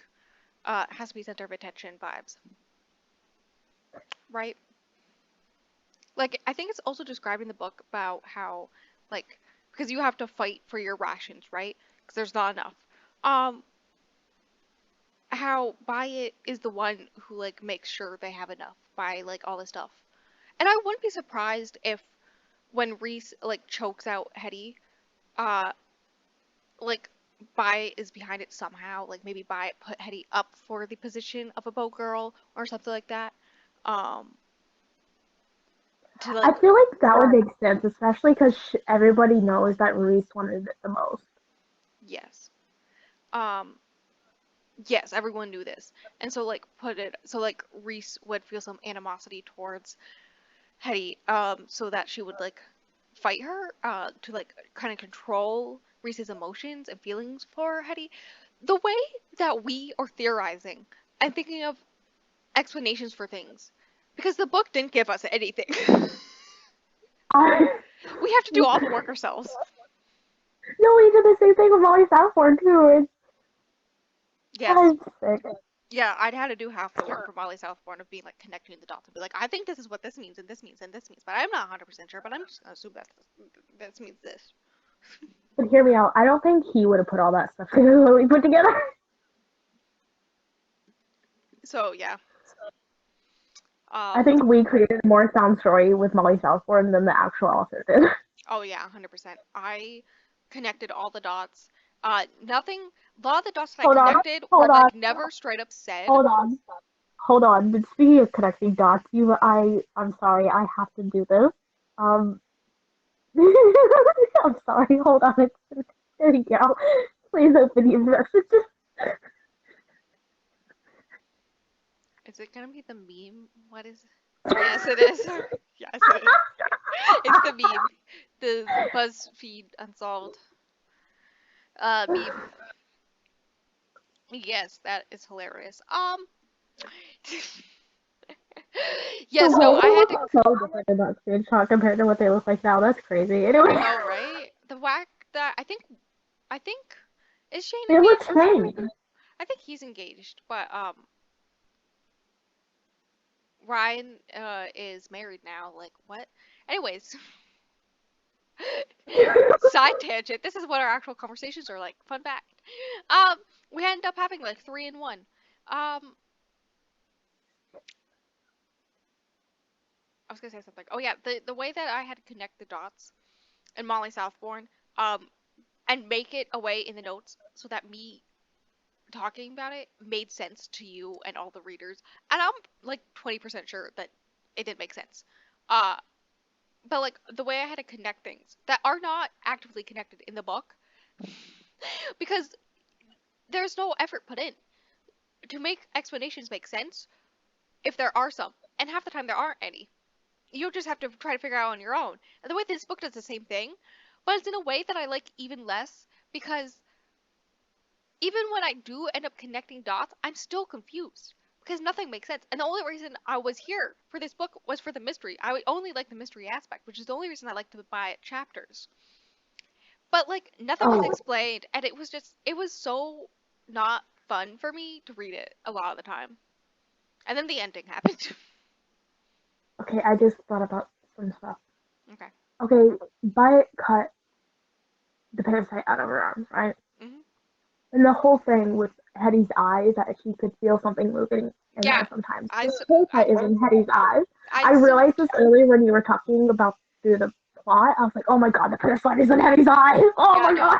has to be center of attention vibes, right? Like I think it's also described in the book about how, like, because you have to fight for your rations, right? Because there's not enough. Um, how Wyatt is the one who like makes sure they have enough by like all this stuff. And I wouldn't be surprised if when Reese like chokes out Hetty, uh, like Bai is behind it somehow. Like maybe Bai put Hetty up for the position of a boat girl or something like that. Um, to I like feel like that would make sense, especially because everybody knows that Reese wanted it the most. yes, um, yes, everyone knew this, and so like put it so like Reese would feel some animosity towards Hetty, so that she would like fight her, to like kind of control Reese's emotions and feelings for Hetty. The way that we are theorizing and thinking of explanations for things, because the book didn't give us anything. I, We have to do all the work ourselves. no, we did the same thing with Molly Southbourne too. Yes. I'm sick. Yeah, I'd had to do half the work for Molly Southbourne of being like connecting the dots and be like, I think this is what this means and this means and this means, but I'm not 100% sure, but I'm just gonna assume that this means this. But hear me out. I don't think he would have put all that stuff together that we put together. So yeah. I Um, think we created a more sound story with Molly Southbourne than the actual author did. oh yeah, 100%. I connected all the dots. Nothing, a lot of the dots that I Hold on, connected were hold on, like never straight up said. hold on, hold on. But speaking of connecting dots, I'm sorry, I have to do this. Um, I'm sorry. Hold on. There you go. Please open your messages. Is it gonna be the meme? What is Yes, it is. Yes, it is. It's the meme. The BuzzFeed Unsolved meme. Yes, that is hilarious. The Yes, no, way I they had look to. so different in that screenshot compared to what they look like now. That's crazy. Anyway. I know, right? The whack that I think is Shane They were engaged? trained. I think he's engaged, but Ryan is married now. Like what? Anyways, side tangent. This is what our actual conversations are like. Fun fact. Um, we end up having like three in one. Um, I was gonna say something. Oh yeah, the way that I had to connect the dots in Molly Southbourne, and make it a way in the notes so that me talking about it made sense to you and all the readers. And I'm like 20% sure that it didn't make sense. Uh, but like the way I had to connect things that are not actively connected in the book because there's no effort put in to make explanations make sense if there are some. And half the time there aren't any. You just have to try to figure out on your own. And the way this book does the same thing, but it's in a way that I like even less because even when I do end up connecting dots, I'm still confused because nothing makes sense. And the only reason I was here for this book was for the mystery. I only like the mystery aspect, which is the only reason I like to buy it chapters. But like nothing was Oh, explained, and it was so not fun for me to read it a lot of the time. And then the ending happened. okay. I just thought about some stuff. Okay. Okay, Violet cut the parasite out of her arm, right? Hmm. And the whole thing with Hetty's eyes, that she could feel something moving in Yeah, there sometimes. I, The s- parasite is in Hetty's eyes. I I assumed realized this earlier when you were talking about through the plot. I was like, oh my god, the parasite is in Hetty's eyes. Oh yeah, my no, god.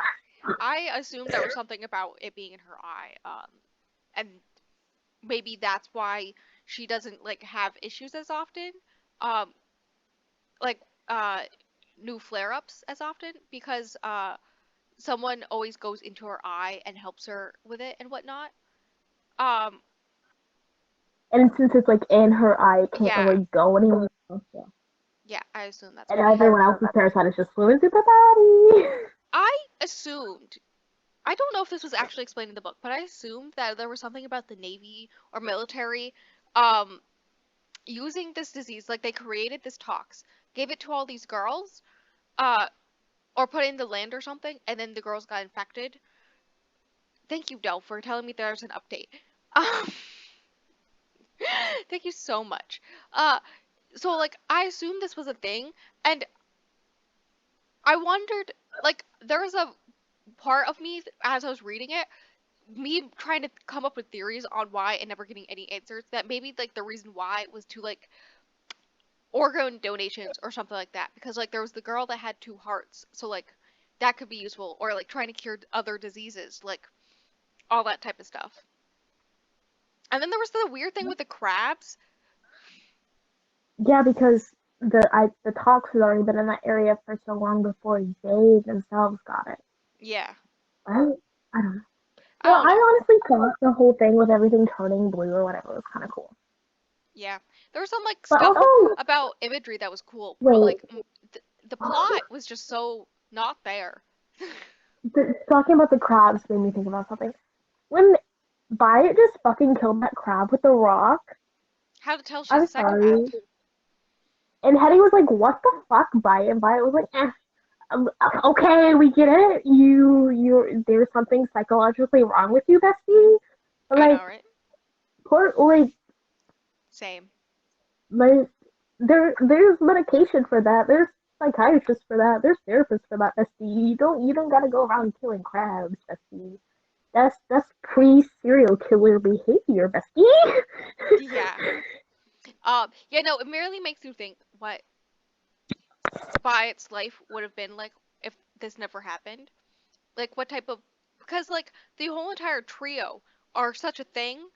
I assumed there was something about it being in her eye. And maybe that's why she doesn't like have issues as often. Um, like uh new flare-ups as often because someone always goes into her eye and helps her with it and whatnot. Um, And since it's like in her eye, it can't yeah, really go anywhere else. Yeah. yeah, I assume that's And why. everyone else's parasite is just flew into the body. I assumed, I don't know if this was actually explained in the book, but I assumed that there was something about the Navy or military um using this disease, like they created this tox, gave it to all these girls, uh, or put it in the land or something, and then the girls got infected. Thank you, Del, for telling me there's an update. Um, thank you so much. Uh, so like I assumed this was a thing, and I wondered, like there was a part of me as I was reading it, me trying to come up with theories on why and never getting any answers. That maybe like the reason why was to like organ donations or something like that, because like there was the girl that had two hearts, so like that could be useful, or like trying to cure other diseases, like all that type of stuff. And then there was the weird thing with the crabs. Yeah, because the tox has already been in that area for so long before they themselves got it. Yeah, Right? I don't know. I Well, don't I know. honestly thought the whole thing with everything turning blue or whatever was kind of cool. Yeah, there was some like But stuff also, about imagery that was cool, but wait, like the plot was just so not there. talking about the crabs made me think about something. When Byatt just fucking killed that crab with the rock, How to tell she's a I'm psychopath. sorry. And Hetty was like, what the fuck, Byatt? And Byatt was like, okay, we get it. There's something psychologically wrong with you, bestie. But I know, like, right? poor, Same. like, there's medication for that. There's psychiatrists for that. There's therapists for that, bestie. You don't gotta go around killing crabs, bestie. That's pre serial killer behavior, bestie. Yeah. Yeah, no, it merely makes you think what Wyatt's life would have been like if this never happened. Like what type of, because like the whole entire trio are such a thing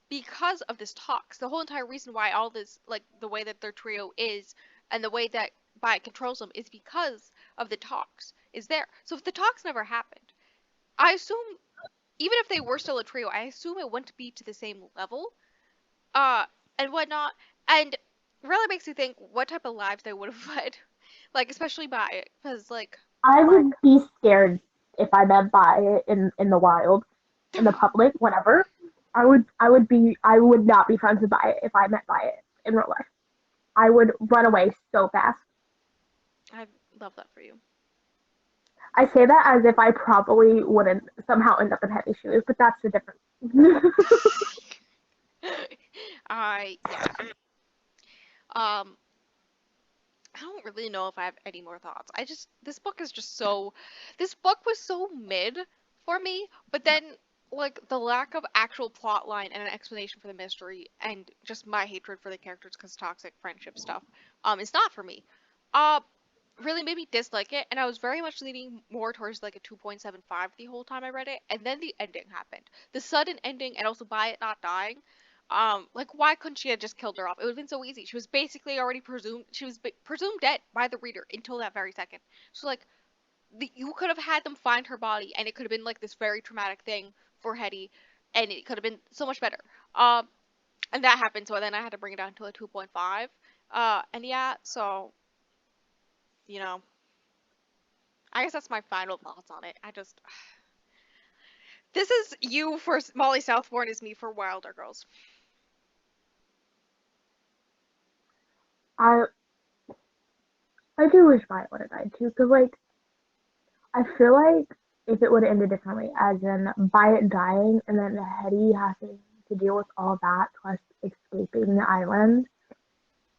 because of this talks. The whole entire reason why all this, like the way that their trio is and the way that Wyatt controls them is because of the talks is there. So if the talks never happened, I assume even if they were still a trio, I assume it wouldn't be to the same level, uh, and whatnot. And really makes you think what type of lives they would have led, like especially Wyatt, because like I would be scared if I met Byatt in the wild, in the public, whatever. I would not be friends with Byatt if I met Byatt in real life. I would run away so fast. I love that for you. I say that as if I probably wouldn't somehow end up in Hetty's shoes, but that's the difference. Yeah. Um, I don't really know if I have any more thoughts. This book was so mid for me, but then like the lack of actual plot line and an explanation for the mystery and just my hatred for the characters because toxic friendship stuff, is not for me. Uh, really made me dislike it, and I was very much leaning more towards like a 2.75 the whole time I read it, and then the ending happened. The sudden ending and also by it not dying. Like why couldn't she have just killed her off? It would have been so easy. She was basically already presumed dead by the reader until that very second. So like you could have had them find her body, and it could have been like this very traumatic thing for Hetty, and it could have been so much better. And that happened, so then I had to bring it down to a 2.5. And yeah, so you know, I guess that's my final thoughts on it. This is you for Molly Southbourne is me for Wilder Girls. I I do wish Violet would have died too, because like I feel like if it would have ended differently, as in by it dying and then Hetty having to deal with all that plus escaping the island,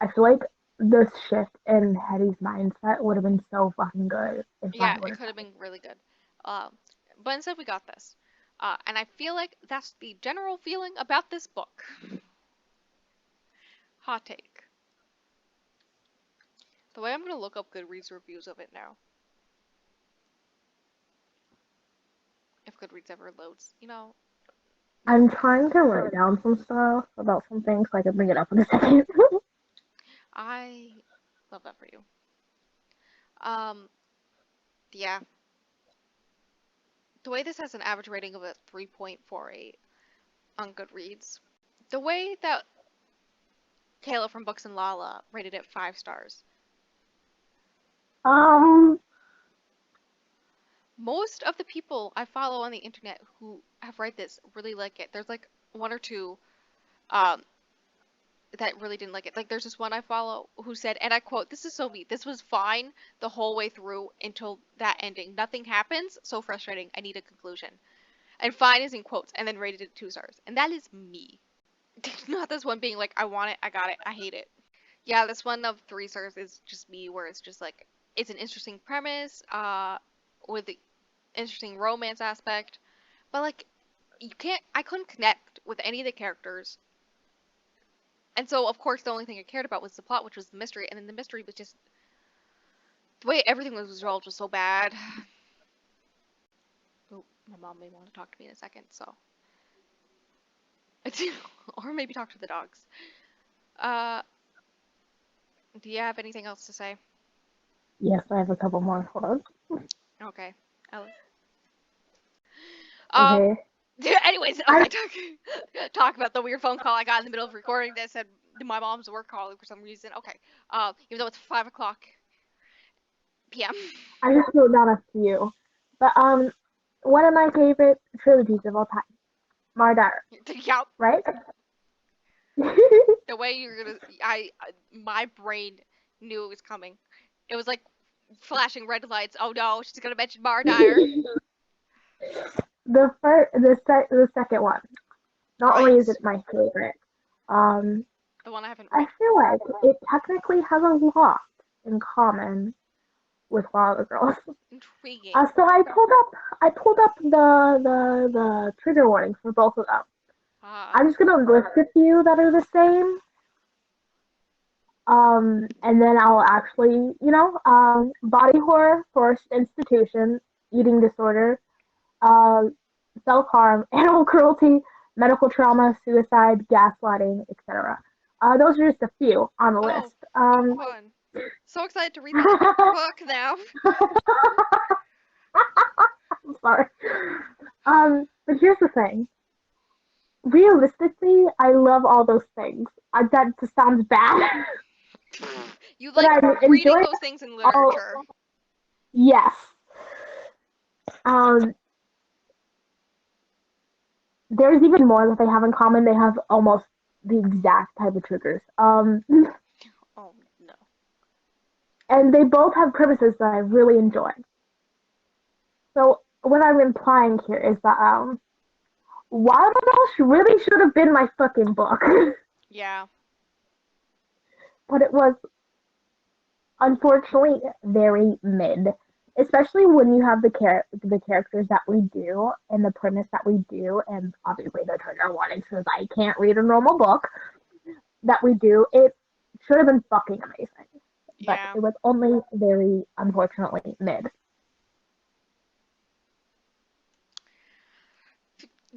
I feel like the shift in Hetty's mindset would have been so fucking good if Yeah, Violet would it have could have died. been really good. But instead we got this. And I feel like that's the general feeling about this book. Hot take. The way I'm gonna look up Goodreads reviews of it now, if Goodreads ever loads, I'm no. trying to write down some stuff about some things so I can bring it up in a second. I love that for you. Um, yeah. The way this has an average rating of a 3.48 on Goodreads, the way that Kayla from Books and Lala rated it 5 stars. um, Most of the people I follow on the internet who have read this really like it. There's like one or two um, that really didn't like it. Like there's this one I follow who said, and I quote, "This is so me. This was fine the whole way through until that ending. Nothing happens. So frustrating. I need a conclusion." And fine is in quotes, and then rated it 2 stars. And that is me. Not this one being like, "I want it. I got it. I hate it." Yeah, this one of 3 stars is just me, where it's just like it's an interesting premise, with the interesting romance aspect, but like I couldn't connect with any of the characters, and so of course the only thing I cared about was the plot, which was the mystery, and then the mystery was just the way everything was resolved was so bad. Oh, my mom may want to talk to me in a second, so or maybe talk to the dogs. Uh, do you have anything else to say? yes, I have a couple more. Hold on. Okay, Ellie. Um. Okay. Anyways, I okay. Talk about the weird phone call I got in the middle of recording that said my mom's work calling for some reason. Okay. Even though it's 5 o'clock p.m. I just wrote down a few, but one of my favorite trilogies of all time, Mardar, Yup. right? The way you're gonna, my brain knew it was coming. It was like flashing red lights. Oh no, she's gonna mention Mardire. The second one. Not only is Right. it my favorite, um, The one I haven't I read. feel like it technically has a lot in common with Wild Girls. Intriguing. So I pulled up the trigger warnings for both of them. Ah. I'm just gonna list a few that are the same. And then I'll actually, body horror, forced institution, eating disorder, uh, self harm, animal cruelty, medical trauma, suicide, gaslighting, etc. Those are just a few on the Oh, list. fun. So excited to read this book now. I'm sorry. But here's the thing. Realistically, I love all those things. That just sounds bad, You but like I reading enjoy those things in all. literature. Yes. Um, there's even more that they have in common. They have almost the exact type of triggers. Oh no. And they both have premises that I really enjoy. So what I'm implying here is that Wild Rush really should have been my fucking book, Yeah. but it was unfortunately very mid. Especially when you have the characters that we do and the premise that we do, and obviously the trigger warning since I can't read a normal book that we do. It should have been fucking amazing, but Yeah. it was only very unfortunately mid.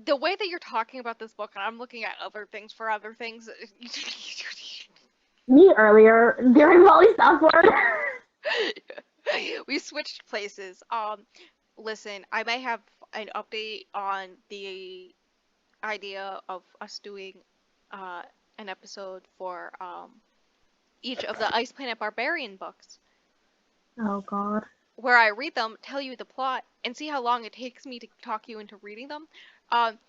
The way that you're talking about this book, and I'm looking at other things for other things. Me earlier during Molly Southward. We switched places. Listen, I may have an update on the idea of us doing uh an episode for each of the Ice Planet Barbarian books, Oh God. where I read them, tell you the plot, and see how long it takes me to talk you into reading them. Um,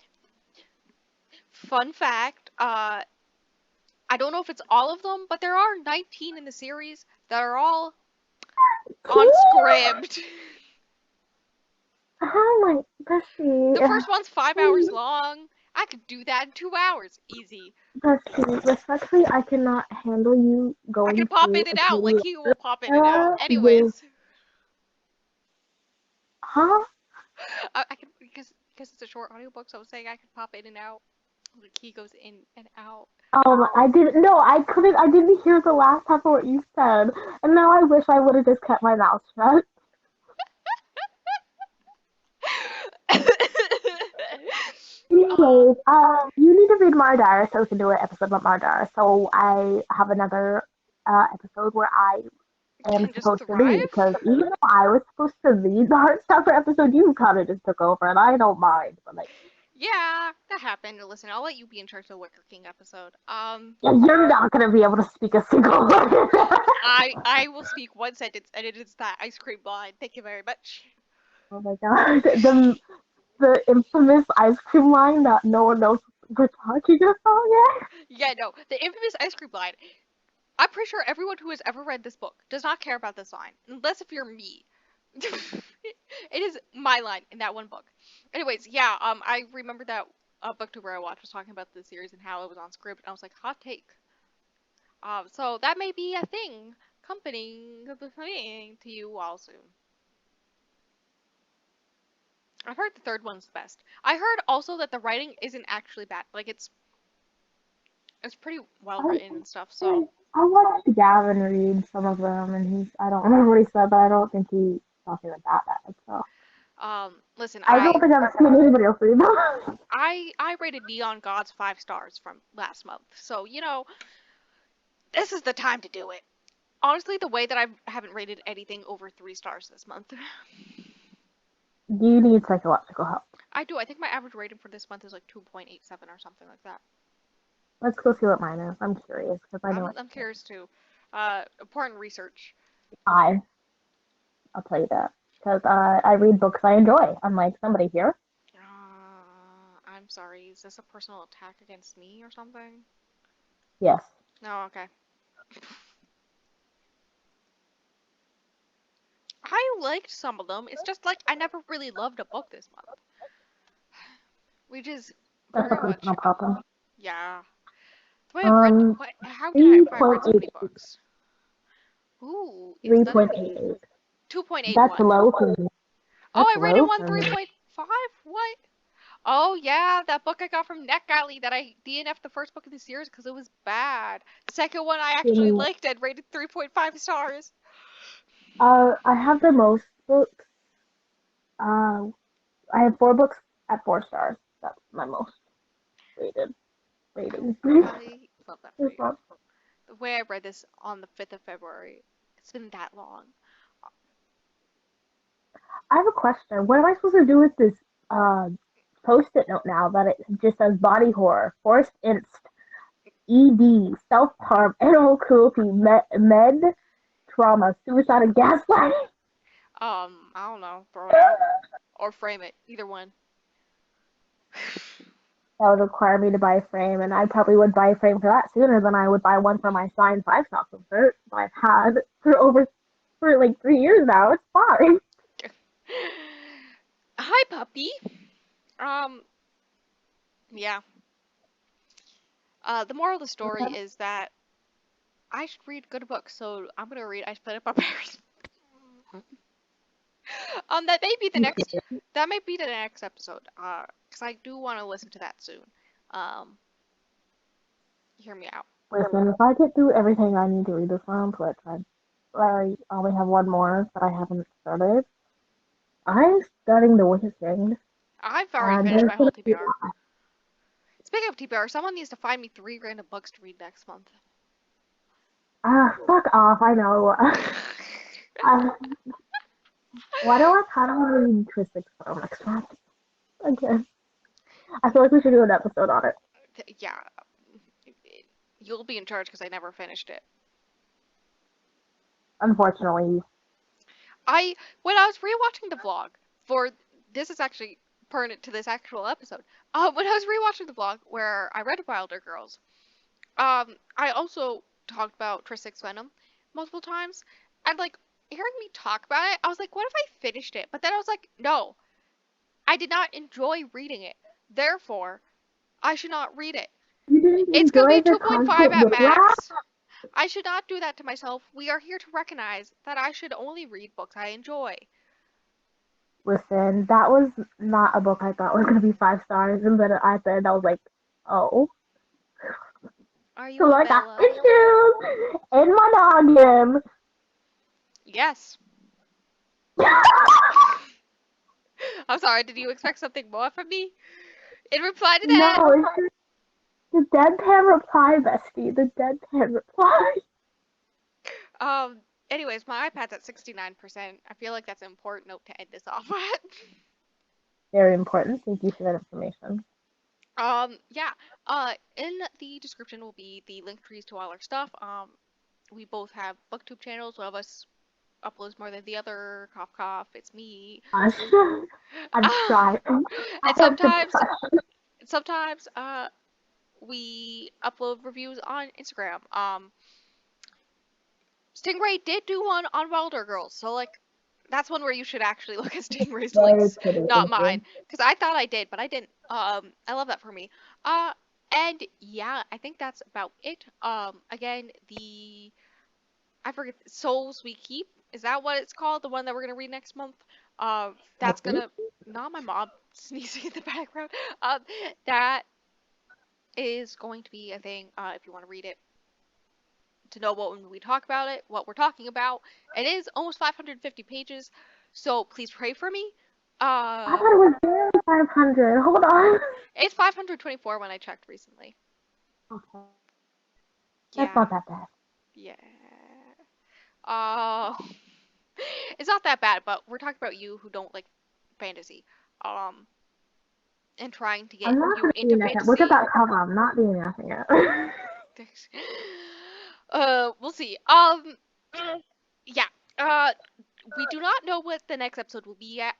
Fun fact, I don't know if it's all of them, but there are 19 in the series that are all on script. Oh my The Bessie. first one's 5 hours long. I could do that in 2 hours, easy. Bessie, respectfully, I cannot handle you I going can pop through in and a out like period he will pop in and out. era with, Anyways, huh? I can because it's a short audiobook, so I was saying I could pop in and out. Like he goes in and out. I didn't, no, I couldn't, I didn't hear the last half of what you said, and now I wish I would have just kept my mouth shut. uh, Anyways, you need to read Mardar so we can do an episode about Mardar. So I have another episode where I am can just supposed to lead thrive. because even though I was supposed to lead the Heartstopper episode, you kind of just took over, and I don't mind. But like, Yeah, that happened. Listen, I'll let you be in charge of the Wicker King episode. yeah, you're not gonna be able to speak a single word. I will speak one sentence, and it is that ice cream line. Thank you very much. Oh my god, the infamous ice cream line that no one knows we're talking about yet. Yeah, no, the infamous ice cream line. I'm pretty sure everyone who has ever read this book does not care about this line, unless if you're me. It is my line in that one book. Anyways, yeah, I remember that booktuber I watched was talking about the series and how it was on script, and I was like, hot take. So that may be a thing, coming to you all soon. I've heard the third one's the best. I heard also that the writing isn't actually bad. Like it's pretty well I, written and stuff. So I watched Gavin read some of them, and I don't remember what he said, but I don't think he thought they were that bad. So listen, I don't think I've seen anybody else read them. I rated Neon Gods 5 stars from last month. So this is the time to do it. Honestly, the way that I haven't rated anything over 3 stars this month. You need psychological help. I do. I think my average rating for this month is like 2.87 or something like that. Let's go see what mine is. I'm curious because I know I'm it's curious too. Important research. I. I'll tell you that because I read books I enjoy. Unlike somebody here. I'm sorry. Is this a personal attack against me or something? Yes. No, okay. I liked some of them. It's just like I never really loved a book this month. Which is That's a very much, personal problem. yeah. The way I've read, how can I have I read so many 3.88. books? Ooh, is that a 3.88. That's 2.81? low for me. Oh, That's I rated low one for me. 3.5? What? Oh yeah, that book I got from NetGalley that I DNF'd the first book of the series because it was bad. The second one I actually liked and rated 3.5 stars. I have the most books. I have 4 books at 4 stars. That's my most rated rating. I love that for This you. month. The way I read this on the 5th of February, it's been that long. I have a question. What am I supposed to do with this post-it note now that it just says body horror, forced inst, ED, self-harm, animal cruelty, med, trauma, suicide, and gaslighting? I don't know, throw it out or frame it, either one. That would require me to buy a frame, and I probably would buy a frame for that sooner than I would buy one for my signed 5 stop concert I've had for like 3 years now. It's fine. Hi, puppy. Yeah. The moral of the story is that I should read good books, so I'm gonna read I Split Up Our Bears. That may be the next. That may be the next episode. Because I do want to listen to that soon. Um, hear me out. Listen, if I get through everything I need to read this month, which I only have one more that I haven't started, I'm starting The Wicked Thing. I've already And finished there's my whole gonna be TBR. Speaking of TBR, someone needs to find me 3 random books to read next month. fuck off, I know. Why do I kind of want to read Twisted Squirrel next month? Okay. I feel like we should do an episode on it. Yeah. You'll be in charge because I never finished it. Unfortunately. When I was rewatching the vlog for this is actually pertinent to this actual episode. When I was rewatching the vlog where I read Wilder Girls, I also talked about Trisix Venom multiple times, and like hearing me talk about it, I was like, what if I finished it? But then I was like, no, I did not enjoy reading it. Therefore, I should not read it. You didn't It's gonna be enjoy the 2.5 constant at whiplash? max. I should not do that to myself. We are here to recognize that I should only read books I enjoy. Listen, that was not a book I thought was gonna be 5 stars, and then at the end I was like, oh. Are you So a I got Bella? issues in my noggin. Yes. I'm sorry, did you expect something more from me? In reply to that, No, it's just the deadpan reply, bestie. The deadpan reply. anyways, my iPad's at 69%. I feel like that's an important note to end this off at. Very important. Thank you for that information. Yeah. In the description will be the link trees to all our stuff. We both have booktube channels. One of us uploads more than the other. Cough, cough. It's me. I'm trying. I And have depression. sometimes, we upload reviews on Instagram. Stingray did do one on Wilder Girls, so like that's one where you should actually look at Stingray's links, not mine, because I thought I did, but I didn't. I love that for me. And yeah, I think that's about it. Again, I forget Souls We Keep. Is that what it's called? The one that we're gonna read next month. That's gonna not my mom sneezing in the background. That is going to be a thing. If you want to read it, to know what when we talk about it, what we're talking about. It is almost 550 pages, so please pray for me. I thought it was barely 500. Hold on. It's 524 when I checked recently. Okay. Yeah. That's not that bad. Yeah. It's not that bad, but we're talking about you who don't like fantasy. And trying to get I'm not you into nothing. fantasy. Look at that cover. I'm not doing nothing yet. We'll see. Yeah. We do not know what the next episode will be yet.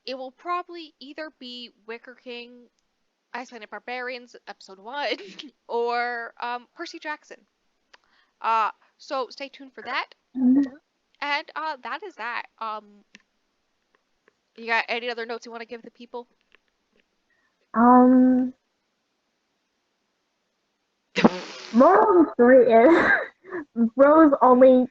It will probably either be Wicker King, Icelandic Barbarians, episode 1, or, Percy Jackson. So stay tuned for that. And, that is that. You got any other notes you want to give the people? Moral of the story is Rose only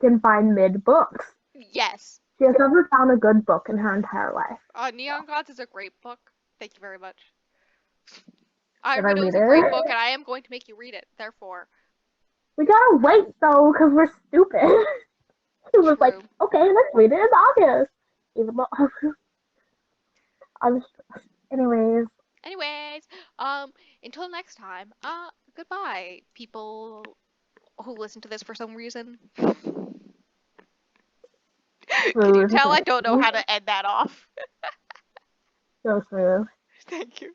can find mid books. Yes. She has never found a good book in her entire life. Neon Gods is a great book. Thank you very much. I Did I read it was read a great it? book, and I am going to make you read it. Therefore, We gotta wait though, because we're stupid. She was like, okay, let's read it in August. Even though I'm stressed. Anyways, until next time, goodbye, people who listen to this for some reason. Can you tell I don't know how to end that off? so smooth. Thank you.